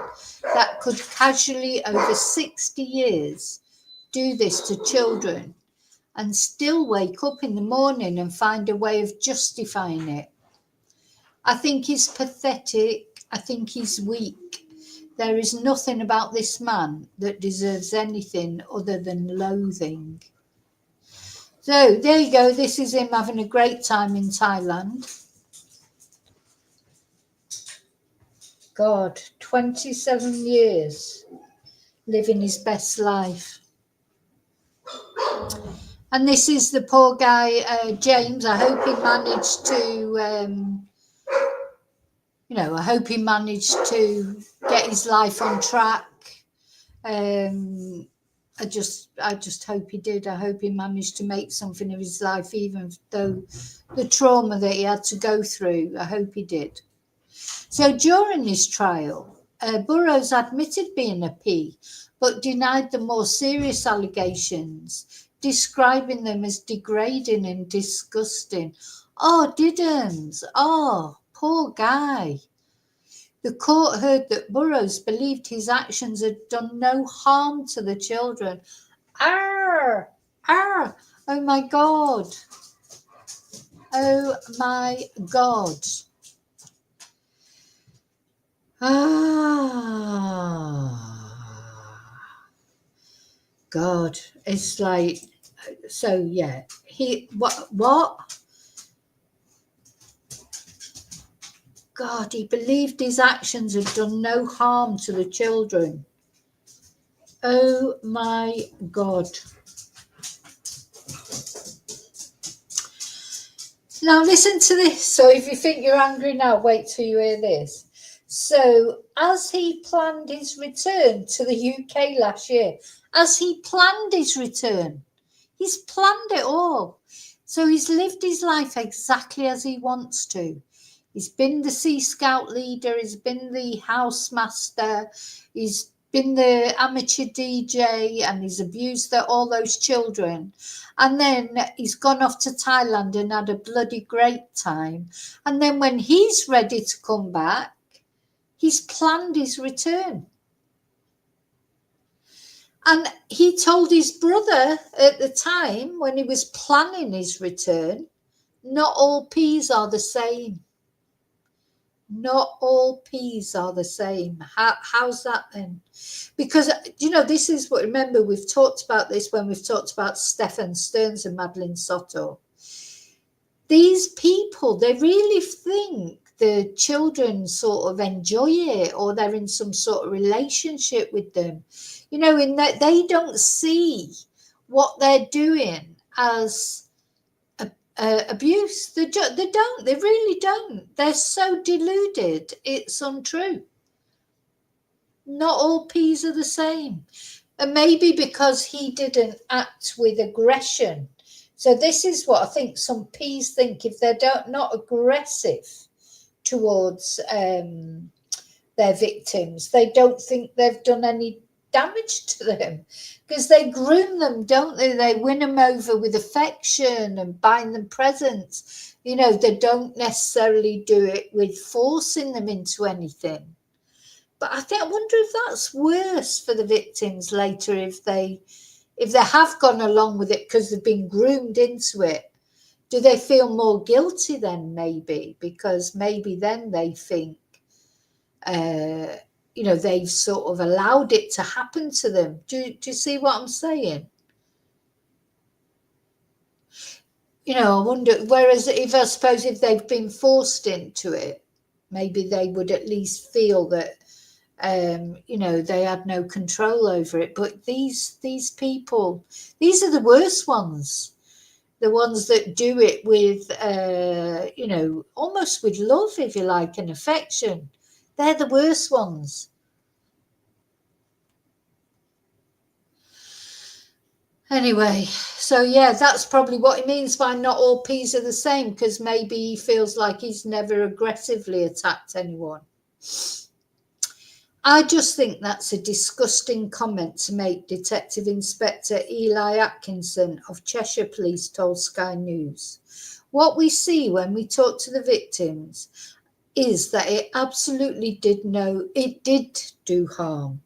that could casually, over 60 years, do this to children and still wake up in the morning and find a way of justifying it. I think he's pathetic. I think he's weak. There is nothing about this man that deserves anything other than loathing. So there you go. This is him having a great time in Thailand. God, 27 years living his best life. And this is the poor guy, James. I hope he managed to, I hope he managed to get his life on track. I just hope he did. I hope he managed to make something of his life, even though the trauma that he had to go through. I hope he did. So during this trial, Burrows admitted being a P, but denied the more serious allegations, describing them as degrading and disgusting. Oh, didn't. Oh, poor guy. The court heard that Burrows believed his actions had done no harm to the children. Oh my God. Oh my God. God, it's like, so yeah, what? God, he believed his actions had done no harm to the children. Oh my God. Now listen to this. So if you think you're angry now, wait till you hear this. So as he planned his return to the UK last year, he's planned it all. So he's lived his life exactly as he wants to. He's been the Sea Scout leader, he's been the housemaster, he's been the amateur DJ, and he's abused all those children. And then he's gone off to Thailand and had a bloody great time. And then when he's ready to come back, he's planned his return. And he told his brother at the time when he was planning his return, not all peas are the same. Not all peas are the same. How's that then? Because, this is what, remember, we've talked about this when we've talked about Stefan Stearns and Madeline Soto. These people, they really think the children sort of enjoy it, or they're in some sort of relationship with them. In that they don't see what they're doing as abuse. They don't. They really don't. They're so deluded. It's untrue. Not all peas are the same. And maybe because he didn't act with aggression. So this is what I think some peas think. If they're not aggressive towards their victims. They don't think they've done any damage to them because they groom them, don't they? They win them over with affection and buying them presents. You know, they don't necessarily do it with forcing them into anything. But I wonder if that's worse for the victims later if they have gone along with it because they've been groomed into it. Do they feel more guilty then, maybe? Because maybe then they think, you know, they've sort of allowed it to happen to them. Do you see what I'm saying? You know, I wonder, whereas I suppose if they've been forced into it, maybe they would at least feel that, you know, they had no control over it. But these people, these are the worst ones. The ones that do it with, you know, almost with love, if you like, and affection. They're the worst ones. Anyway, so yeah, that's probably what he means by not all peas are the same, because maybe he feels like he's never aggressively attacked anyone. I just think that's a disgusting comment to make, Detective Inspector Eli Atkinson of Cheshire Police told Sky News. What we see when we talk to the victims is that it absolutely did do harm.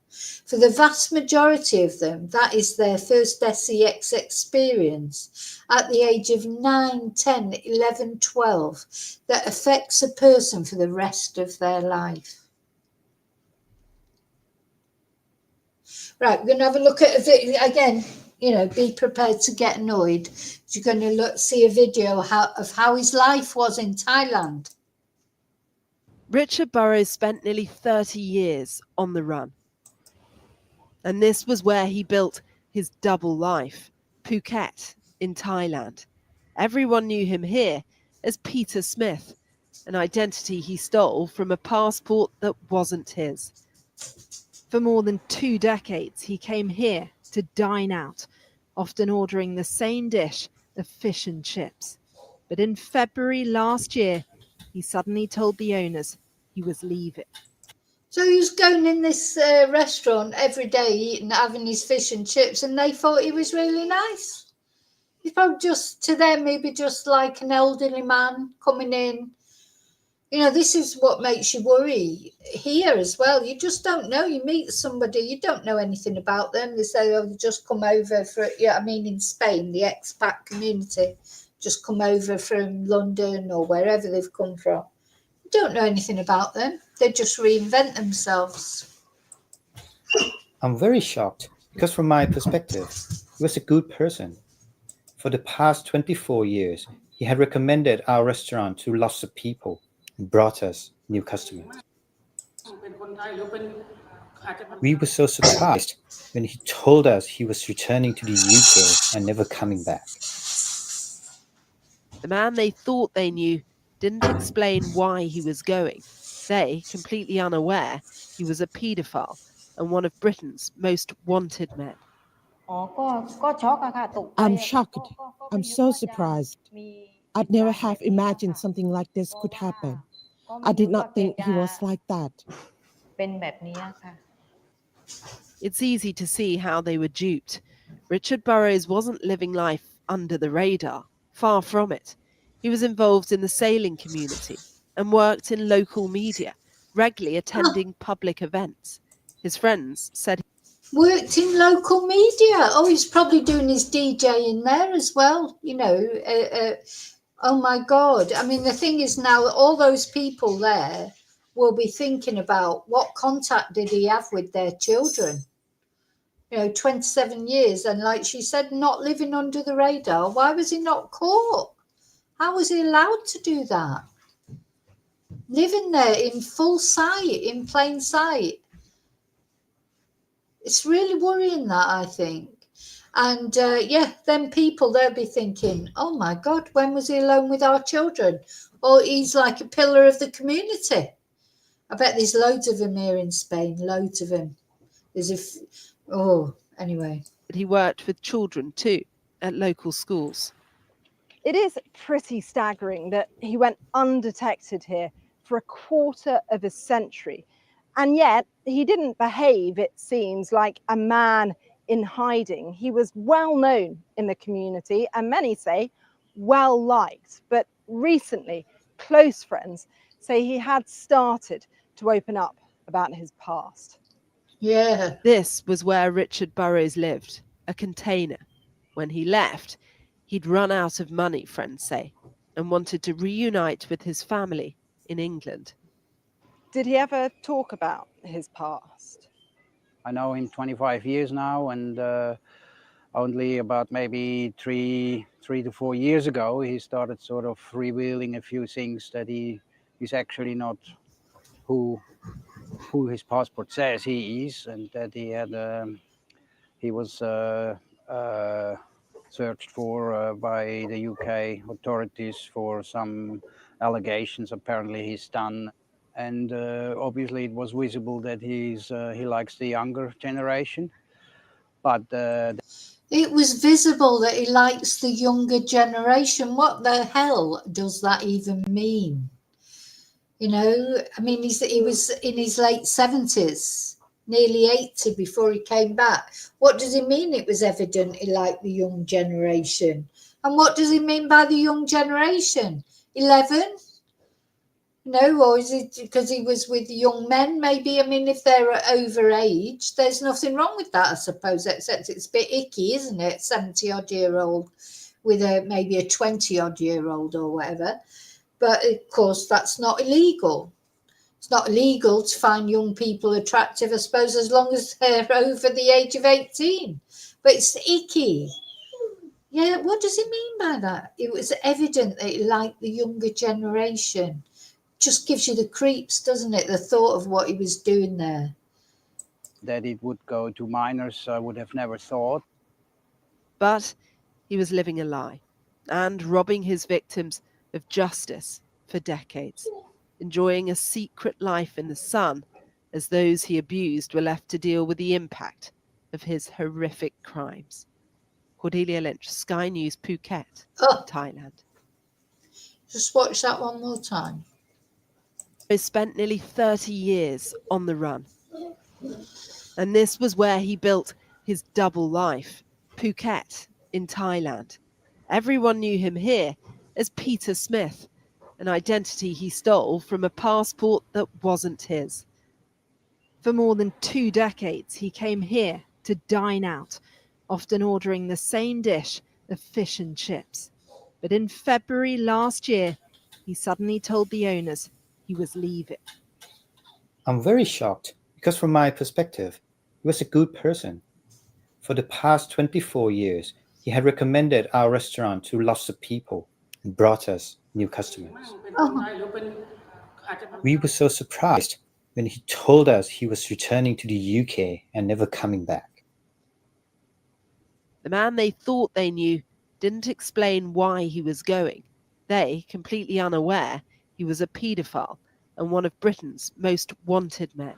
For the vast majority of them, that is their first SEX experience at the age of 9, 10, 11, 12 that affects a person for the rest of their life. Right, we're going to have a look at a video again. You know, be prepared to get annoyed. You're going to see a video of how his life was in Thailand. Richard Burrows spent nearly 30 years on the run. And this was where he built his double life, Phuket in Thailand. Everyone knew him here as Peter Smith, an identity he stole from a passport that wasn't his. For more than 2 decades, he came here to dine out, often ordering the same dish of fish and chips. But in February last year, he suddenly told the owners he was leaving. So he was going in this restaurant every day, eating, having his fish and chips, and they thought he was really nice. He's probably just, to them, maybe just like an elderly man coming in. You know, this is what makes you worry here as well. You just don't know. You meet somebody, you don't know anything about them. They say, oh, they've just come over for, yeah, I mean, in Spain, the expat community just come over from London or wherever they've come from. You don't know anything about them. They just reinvent themselves. I'm very shocked because from my perspective, he was a good person. For the past 24 years, he had recommended our restaurant to lots of people and brought us new customers. We were so surprised when he told us he was returning to the UK and never coming back. The man they thought they knew didn't explain why he was going. They, completely unaware, he was a paedophile and one of Britain's most wanted men. I'm shocked. I'm so surprised. I'd never have imagined something like this could happen. I did not think he was like that. It's easy to see how they were duped. Richard Burrows wasn't living life under the radar. Far from it. He was involved in the sailing community and worked in local media, regularly attending public events. His friends said worked in local media. Oh, he's probably doing his DJing there as well, you know. Oh my God. I mean, the thing is now, all those people there will be thinking about what contact did he have with their children. You know, 27 years. And like she said, not living under the radar. Why was he not caught? How was he allowed to do that? Living there in full sight, in plain sight. It's really worrying that, I think. And yeah, then people, they'll be thinking, oh my God, when was he alone with our children? Or he's like a pillar of the community. I bet there's loads of him here in Spain, loads of him. Anyway. He worked with children too, at local schools. It is pretty staggering that he went undetected here for a quarter of a century. And yet he didn't behave, it seems, like a man in hiding. He was well known in the community and many say well liked. But recently, close friends say he had started to open up about his past. Yeah. This was where Richard Burrows lived, a container. When he left, he'd run out of money, friends say, and wanted to reunite with his family in England. Did he ever talk about his past? I know him 25 years now, and only about maybe three to 4 years ago, he started sort of revealing a few things that he's actually not who his passport says he is, and that he was searched for by the UK authorities for some allegations apparently he's done. And obviously it was visible that he likes the younger generation. But it was visible that he likes the younger generation. What the hell does that even mean? You know, I mean, he was in his late 70s, nearly 80 before he came back. What does he mean it was evident he liked the young generation? And what does he mean by the young generation? 11? No, or is it because he was with young men? Maybe. I mean, if they're over age, there's nothing wrong with that, I suppose, except it's a bit icky, isn't it? 70-odd-year-old with maybe a 20-odd-year-old or whatever. But of course, that's not illegal. It's not illegal to find young people attractive, I suppose, as long as they're over the age of 18. But it's icky. Yeah, what does he mean by that? It was evident that he liked the younger generation. Just gives you the creeps, doesn't it? The thought of what he was doing there. that it would go to minors, I would have never thought. But he was living a lie and robbing his victims of justice for decades, enjoying a secret life in the sun as those he abused were left to deal with the impact of his horrific crimes. Cordelia Lynch, Sky News, Phuket, Thailand. Just watch that one more time. He spent nearly 30 years on the run. And this was where he built his double life, Phuket in Thailand. Everyone knew him here as Peter Smith, an identity he stole from a passport that wasn't his. For more than 2 decades, he came here to dine out, often ordering the same dish of fish and chips. But in February last year, he suddenly told the owners he was leaving. I'm very shocked because from my perspective, he was a good person. For the past 24 years, he had recommended our restaurant to lots of people and brought us new customers. We were so surprised when he told us he was returning to the UK and never coming back. The man they thought they knew didn't explain why he was going. They, completely unaware, he was a paedophile and one of Britain's most wanted men.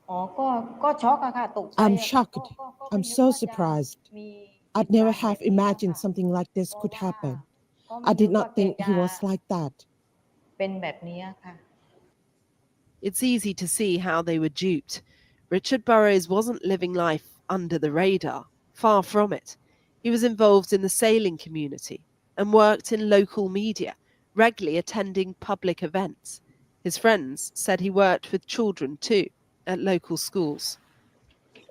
I'm shocked. I'm so surprised. I'd never have imagined something like this could happen. I did not think he was like that. It's easy to see how they were duped. Richard Burrows wasn't living life under the radar. Far from it. He was involved in the sailing community and worked in local media, regularly attending public events. His friends said he worked with children too, at local schools.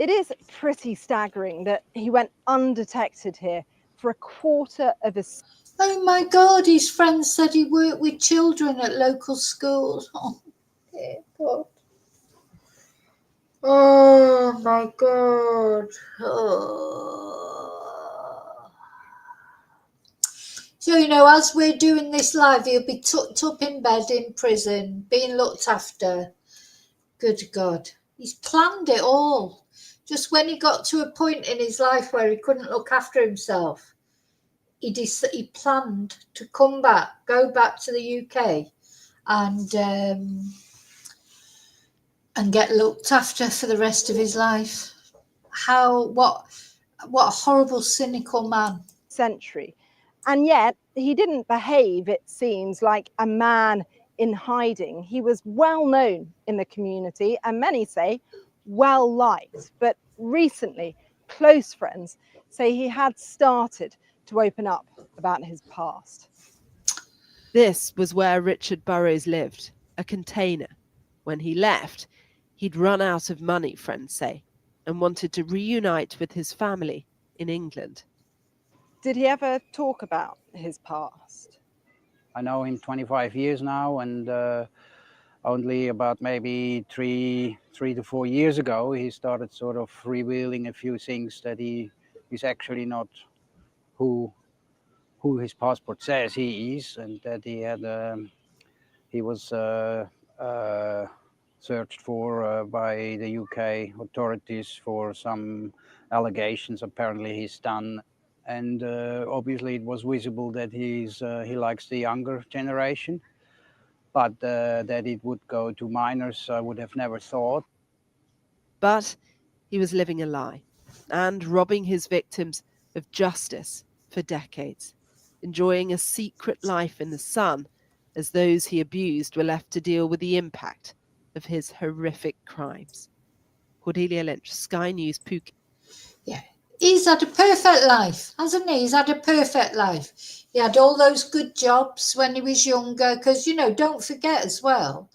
It is pretty staggering that he went undetected here for a quarter of a... Oh my God, his friends said he worked with children at local schools. Oh, dear God. Oh my God. Oh. So, you know, as we're doing this live, he'll be tucked up in bed in prison, being looked after. Good God. He's planned it all. Just when he got to a point in his life where he couldn't look after himself, he planned to come back, go back to the UK and get looked after for the rest of his life. What a horrible, cynical man. Century. And yet he didn't behave, it seems, like a man in hiding. He was well known in the community and many say well liked, but recently close friends say he had started to open up about his past. This was where Richard Burrows lived, a container. When he left, he'd run out of money, friends say, and wanted to reunite with his family in England. Did he ever talk about his past? I know him 25 years now, and only about maybe three to 4 years ago, he started sort of revealing a few things that he's actually not who his passport says he is, and that he was searched for by the UK authorities for some allegations apparently he's done, and obviously it was visible that he likes the younger generation, but that it would go to minors, I would have never thought. But he was living a lie and robbing his victims of justice for decades, enjoying a secret life in the sun as those he abused were left to deal with the impact of his horrific crimes. Cordelia Lynch, Sky News, Phuket. Yeah. He's had a perfect life, hasn't he? He's had a perfect life. He had all those good jobs when he was younger, because, don't forget as well,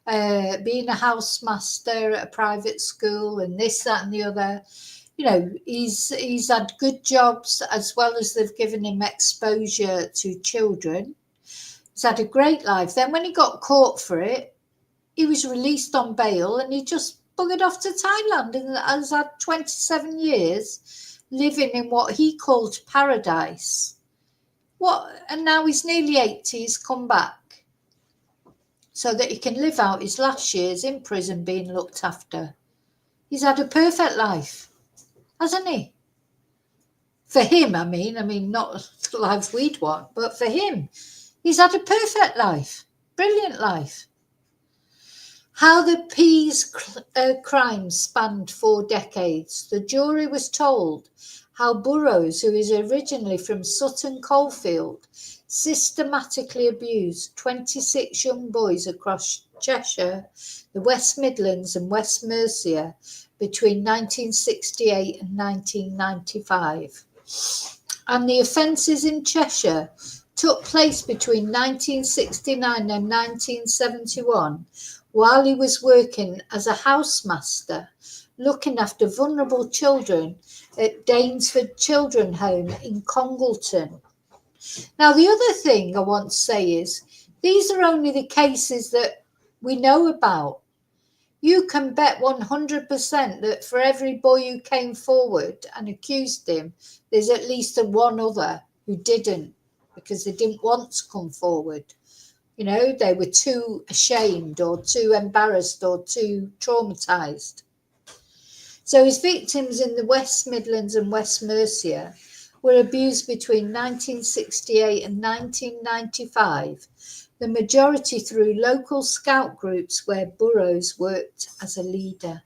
being a housemaster at a private school and this, that and the other, he's had good jobs as well as they've given him exposure to children. He's had a great life. Then when he got caught for it, he was released on bail and he just buggered off to Thailand and has had 27 years living in what he called paradise. And now he's nearly 80, he's come back so that he can live out his last years in prison being looked after. He's had a perfect life, hasn't he? For him, I mean, not the life we'd want, but for him, he's had a perfect life, brilliant life. How the Pease crimes spanned 4 decades. The jury was told how Burrows, who is originally from Sutton Coldfield, systematically abused 26 young boys across Cheshire, the West Midlands and West Mercia between 1968 and 1995. And the offences in Cheshire took place between 1969 and 1971, while he was working as a housemaster, looking after vulnerable children at Danesford Children's Home in Congleton. Now, the other thing I want to say is, these are only the cases that we know about. You can bet 100% that for every boy who came forward and accused him, there's at least one other who didn't, because they didn't want to come forward. They were too ashamed or too embarrassed or too traumatised. So his victims in the West Midlands and West Mercia were abused between 1968 and 1995, the majority through local scout groups where Burrows worked as a leader.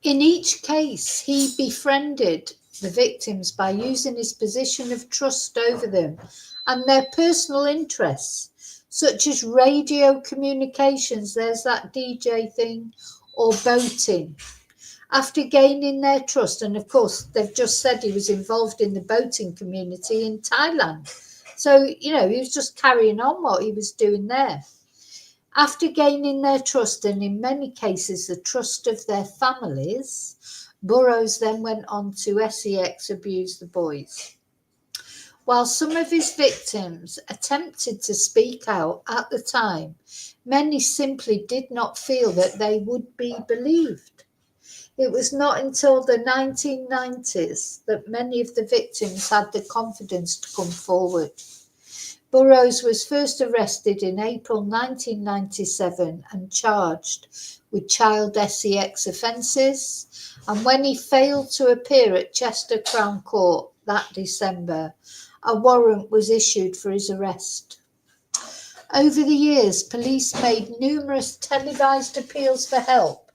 In each case, he befriended the victims by using his position of trust over them and their personal interests, such as radio communications, there's that DJ thing, or boating. After gaining their trust, and of course, they've just said he was involved in the boating community in Thailand. So, he was just carrying on what he was doing there. After gaining their trust, and in many cases the trust of their families, Burrows then went on to sex abuse the boys. While some of his victims attempted to speak out at the time, many simply did not feel that they would be believed. It was not until the 1990s that many of the victims had the confidence to come forward. Burrows was first arrested in April 1997 and charged with child sex offences, and when he failed to appear at Chester Crown Court that December, a warrant was issued for his arrest. Over the years, police made numerous televised appeals for help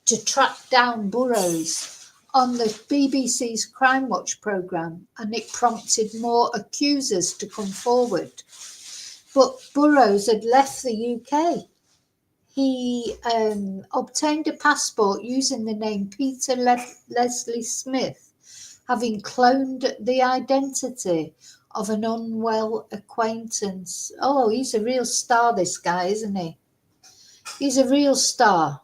to track down Burrows on the BBC's Crime Watch programme, and it prompted more accusers to come forward. But Burrows had left the UK. He obtained a passport using the name Peter Leslie Smith, having cloned the identity of an unwell acquaintance. Oh, he's a real star, this guy, isn't he? He's a real star.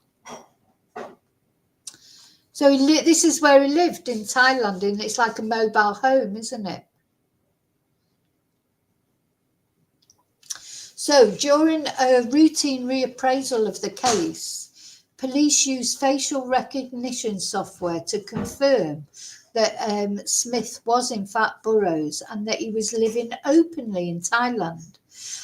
So this is where he lived, in Thailand, and it's like a mobile home, isn't it? So during a routine reappraisal of the case, police used facial recognition software to confirm that Smith was in fact Burrows and that he was living openly in Thailand.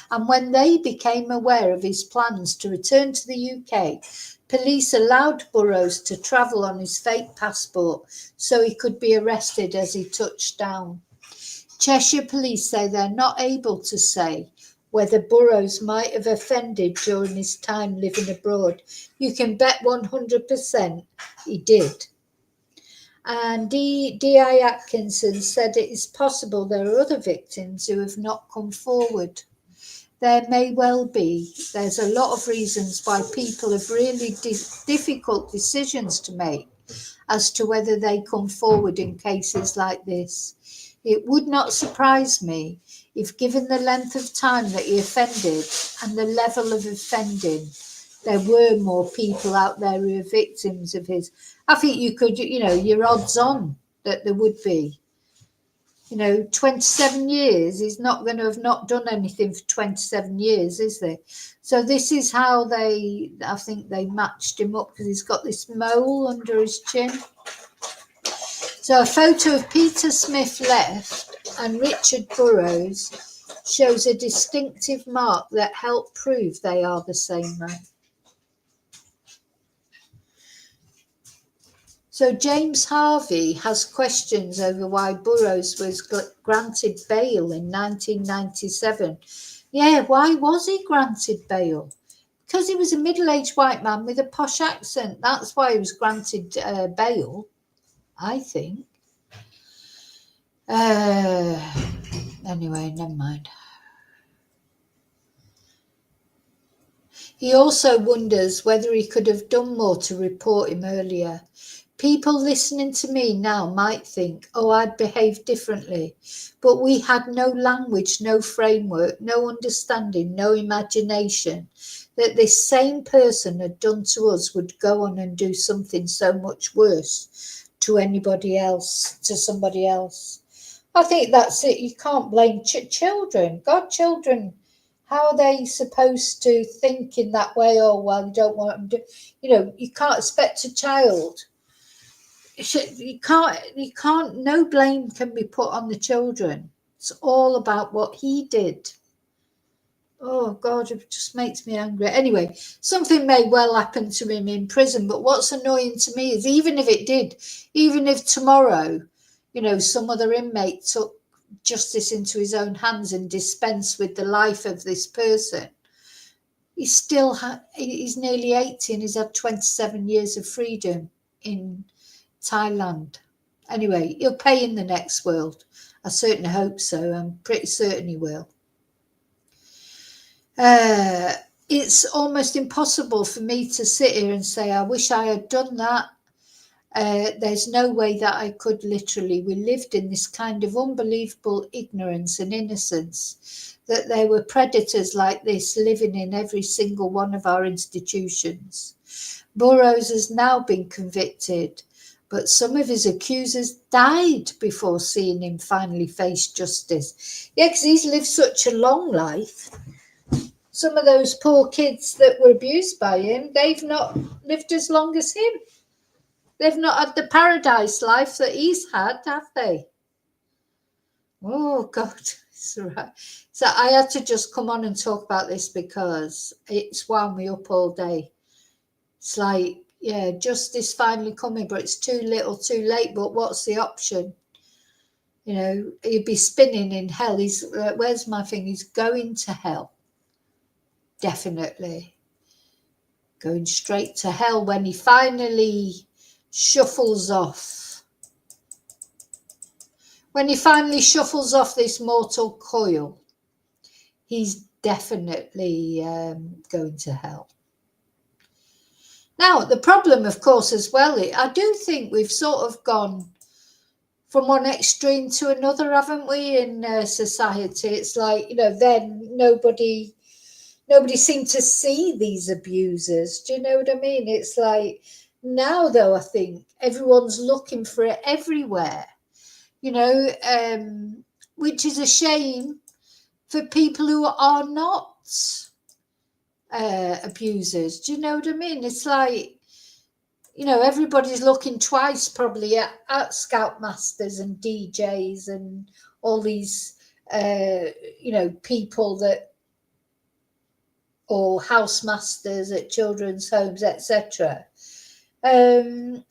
And when they became aware of his plans to return to the UK, police allowed Burrows to travel on his fake passport so he could be arrested as he touched down. Cheshire police say they're not able to say whether Burrows might have offended during his time living abroad. You can bet 100% he did. And D.I. Atkinson said it is possible there are other victims who have not come forward. There may well be. There's a lot of reasons why people have really difficult decisions to make as to whether they come forward in cases like this. It would not surprise me if, given the length of time that he offended and the level of offending, there were more people out there who are victims of his. I think you could, you're odds on that there would be. 27 years, he's not going to have not done anything for 27 years, is there? So this is how I think they matched him up, because he's got this mole under his chin. So a photo of Peter Smith left and Richard Burrows shows a distinctive mark that helped prove they are the same man. So James Harvey has questions over why Burrows was granted bail in 1997. Yeah, why was he granted bail? Because he was a middle-aged white man with a posh accent. That's why he was granted bail, I think. Anyway, never mind. He also wonders whether he could have done more to report him earlier. People listening to me now might think, oh, I'd behave differently. But we had no language, no framework, no understanding, no imagination that this same person had done to us would go on and do something so much worse to anybody else, to somebody else. I think that's it. You can't blame children. God, children, how are they supposed to think in that way? Oh, well, you don't want them to, you can't expect a child. You can't, no blame can be put on the children. It's all about what he did. Oh God, it just makes me angry. Anyway, something may well happen to him in prison, but what's annoying to me is even if it did, even if tomorrow, some other inmate took justice into his own hands and dispensed with the life of this person, he's nearly 80 and he's had 27 years of freedom in Thailand. Anyway, he'll pay in the next world. I certainly hope so. I'm pretty certain he will. It's almost impossible for me to sit here and say, I wish I had done that. There's no way that I could literally. We lived in this kind of unbelievable ignorance and innocence that there were predators like this living in every single one of our institutions. Burrows has now been convicted, but some of his accusers died before seeing him finally face justice. Yeah, because he's lived such a long life. Some of those poor kids that were abused by him, they've not lived as long as him. They've not had the paradise life that he's had, have they? Oh, God. It's all right. So I had to just come on and talk about this because it's wound me up all day. It's like, yeah, justice finally coming, but it's too little, too late. But what's the option? He'd be spinning in hell. Where's my thing? He's going to hell. Definitely. Going straight to hell when he finally shuffles off. When he finally shuffles off this mortal coil, he's definitely going to hell. Now, the problem, of course, as well, I do think we've sort of gone from one extreme to another, haven't we, in society? It's like, you know, then nobody seemed to see these abusers. Do you know what I mean? It's like now, though, I think everyone's looking for it everywhere, you know, which is a shame for people who are not abusers. Do you know what I mean? It's like, you know, everybody's looking twice probably at Scoutmasters and DJs and all these, you know, people that, or housemasters at children's homes, etc. Hi,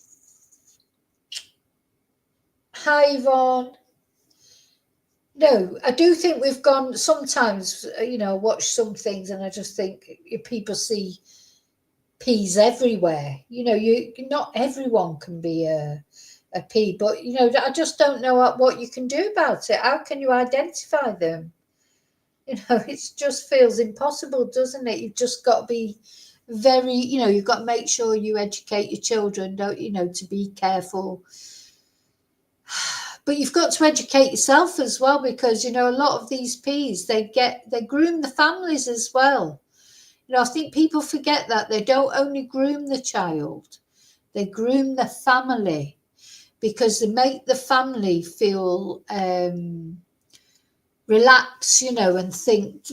Yvonne. No, I do think we've gone, sometimes, you know, watch some things and I just think people see peas everywhere. You know, not everyone can be a pea, but, you know, I just don't know what you can do about it. How can you identify them? You know, it just feels impossible, doesn't it? You've just got to be very, you know, you've got to make sure you educate your children, don't you know, to be careful. But you've got to educate yourself as well, because, you know, a lot of these peas, they groom the families as well. You know, I think people forget that they don't only groom the child, they groom the family, because they make the family feel relax, you know, and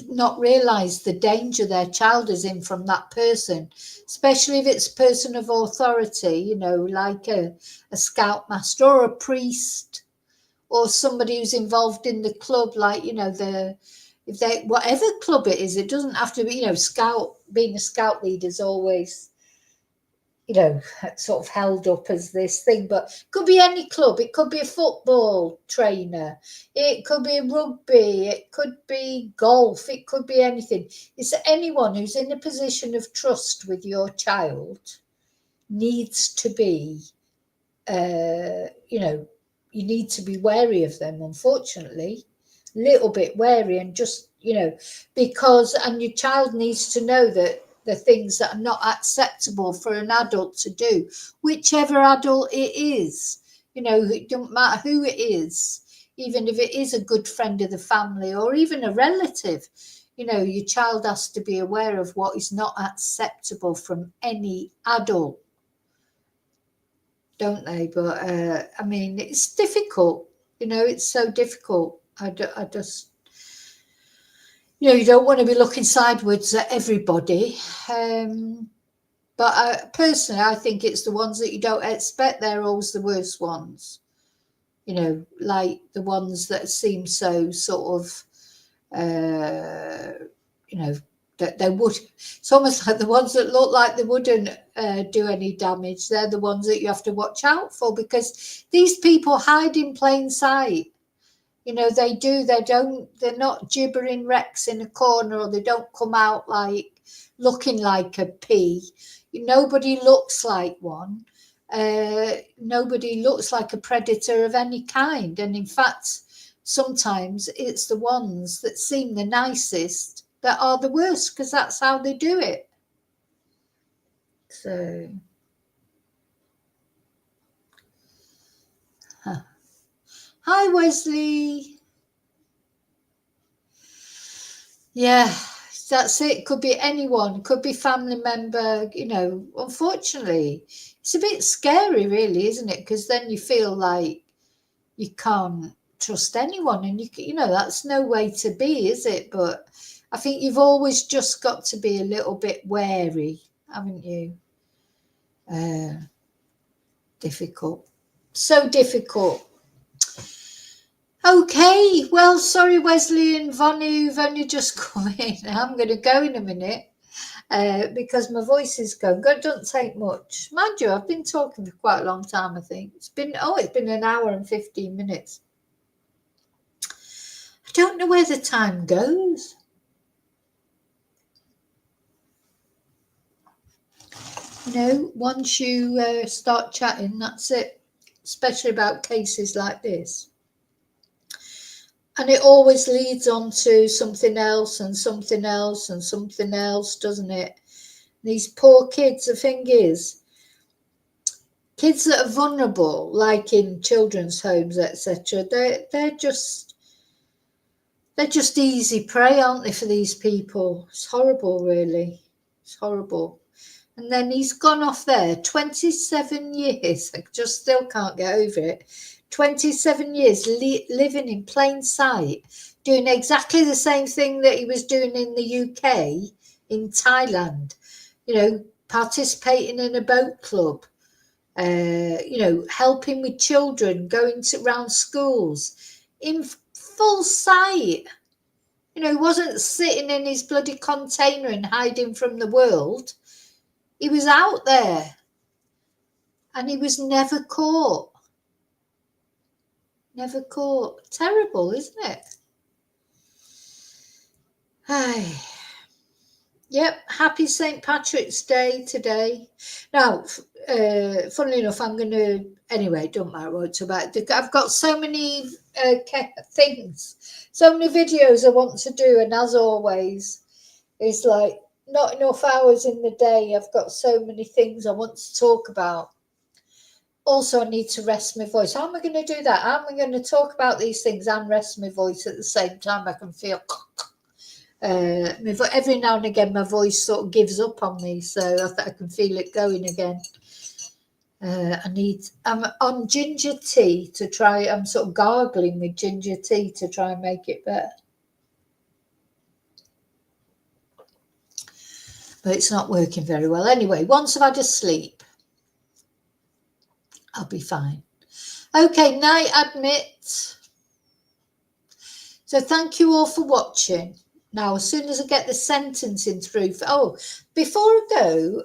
not realize the danger their child is in from that person, especially if it's a person of authority, you know, like a scoutmaster or a priest or somebody who's involved in the club, like, you know, whatever club it is, it doesn't have to be, you know, being a scout leader is always, you know, sort of held up as this thing, but it could be any club. It could be a football trainer. It could be rugby. It could be golf. It could be anything. It's anyone who's in a position of trust with your child needs to be, you know, you need to be wary of them, unfortunately, a little bit wary, and just, you know, and your child needs to know that the things that are not acceptable for an adult to do, whichever adult it is, you know, it doesn't matter who it is, even if it is a good friend of the family or even a relative, you know, your child has to be aware of what is not acceptable from any adult, don't they? But I mean, it's difficult, you know, it's so difficult. I just, you know, you don't want to be looking sideways at everybody. But personally, I think it's the ones that you don't expect. They're always the worst ones, you know, like the ones that seem so sort of, you know, that they would. It's almost like the ones that look like they wouldn't do any damage. They're the ones that you have to watch out for, because these people hide in plain sight. You know, they're not gibbering wrecks in a corner, or they don't come out like looking like a pea. Nobody looks like one. Nobody looks like a predator of any kind. And in fact, sometimes it's the ones that seem the nicest that are the worst, because that's how they do it. So, Hi, Wesley. Yeah, that's it. Could be anyone, could be family member, you know. Unfortunately, it's a bit scary, really, isn't it? Because then you feel like you can't trust anyone, and you know, that's no way to be, is it? But I think you've always just got to be a little bit wary, haven't you? Difficult, so difficult. Okay, well, sorry, Wesley and Vonnie, you've only just come in. I'm going to go in a minute because my voice is going. It doesn't take much. Mind you, I've been talking for quite a long time, I think. It's been an hour and 15 minutes. I don't know where the time goes. You know, once you start chatting, that's it, especially about cases like this. And it always leads on to something else and something else and something else, doesn't it? These poor kids, the thing is, kids that are vulnerable, like in children's homes, etc., they're just easy prey, aren't they, for these people? It's horrible, really. It's horrible. And then he's gone off there 27 years. I just still can't get over it. 27 years living in plain sight, doing exactly the same thing that he was doing in the UK, in Thailand, you know, participating in a boat club, you know, helping with children, going around schools in full sight. You know, he wasn't sitting in his bloody container and hiding from the world. He was out there and he was never caught. Never caught. Terrible, isn't it? Ay. Yep, happy St. Patrick's Day today. Now, funnily enough, I'm going to, anyway, don't matter what it's about. I've got so many things, so many videos I want to do, and as always, it's like not enough hours in the day. I've got so many things I want to talk about. Also, I need to rest my voice. How am I going to do that? How am I going to talk about these things and rest my voice at the same time? I can feel every now and again my voice sort of gives up on me, so I can feel it going again. I'm on ginger tea to try. I'm sort of gargling with ginger tea to try and make it better, but it's not working very well. Anyway, once I've had a sleep, I'll be fine. Okay, night, admit. So thank you all for watching. Now, as soon as I get the sentencing through, before I go,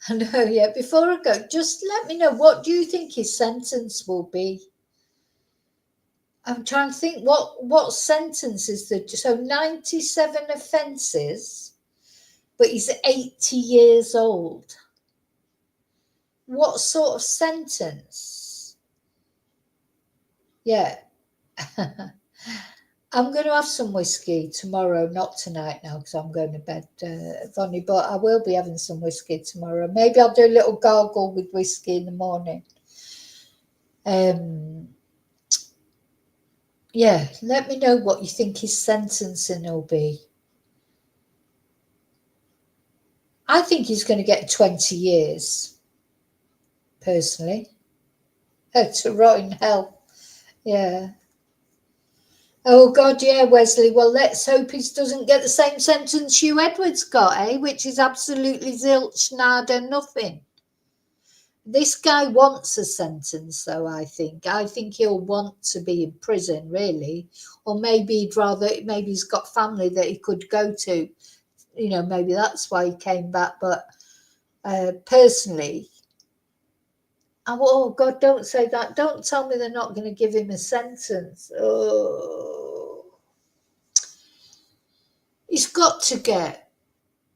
I know, yeah, before I go, just let me know, what do you think his sentence will be? I'm trying to think what sentence is the, so 97 offences, but he's 80 years old. What sort of sentence? Yeah. I'm going to have some whiskey tomorrow, not tonight now because I'm going to bed, Vonnie, but I will be having some whiskey tomorrow. Maybe I'll do a little gargle with whiskey in the morning. Yeah, let me know what you think his sentencing will be. I think he's going to get 20 years, personally. To rot in hell. Yeah. Oh, God, yeah, Wesley. Well, let's hope he doesn't get the same sentence Hugh Edwards got, which is absolutely zilch, nada, nothing. This guy wants a sentence, though, I think. I think he'll want to be in prison, really. Or maybe maybe he's got family that he could go to. You know, maybe that's why he came back. But personally, oh, God, don't say that. Don't tell me they're not going to give him a sentence. Oh. He's got to get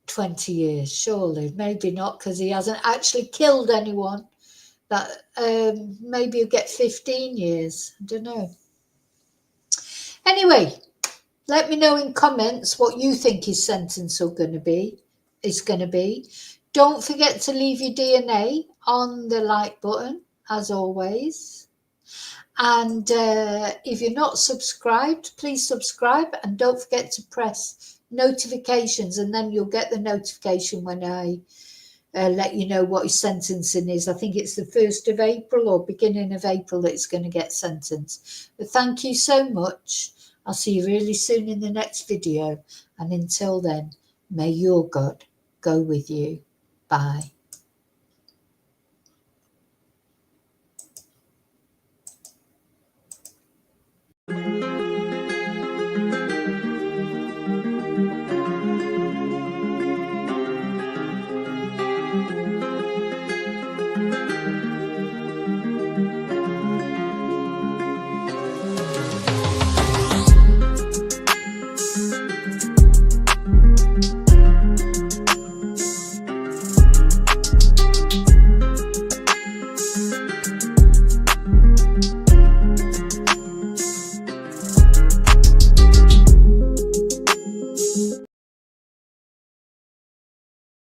20 years, surely. Maybe not, because he hasn't actually killed anyone. That maybe he'll get 15 years. I don't know. Anyway, let me know in comments what you think his sentence is going to be. Don't forget to leave your DNA on the like button, as always. And if you're not subscribed, please subscribe. And don't forget to press notifications, and then you'll get the notification when I let you know what his sentencing is. I think it's the 1st of April or beginning of April that it's going to get sentenced. But thank you so much. I'll see you really soon in the next video. And until then, may your God go with you. Bye.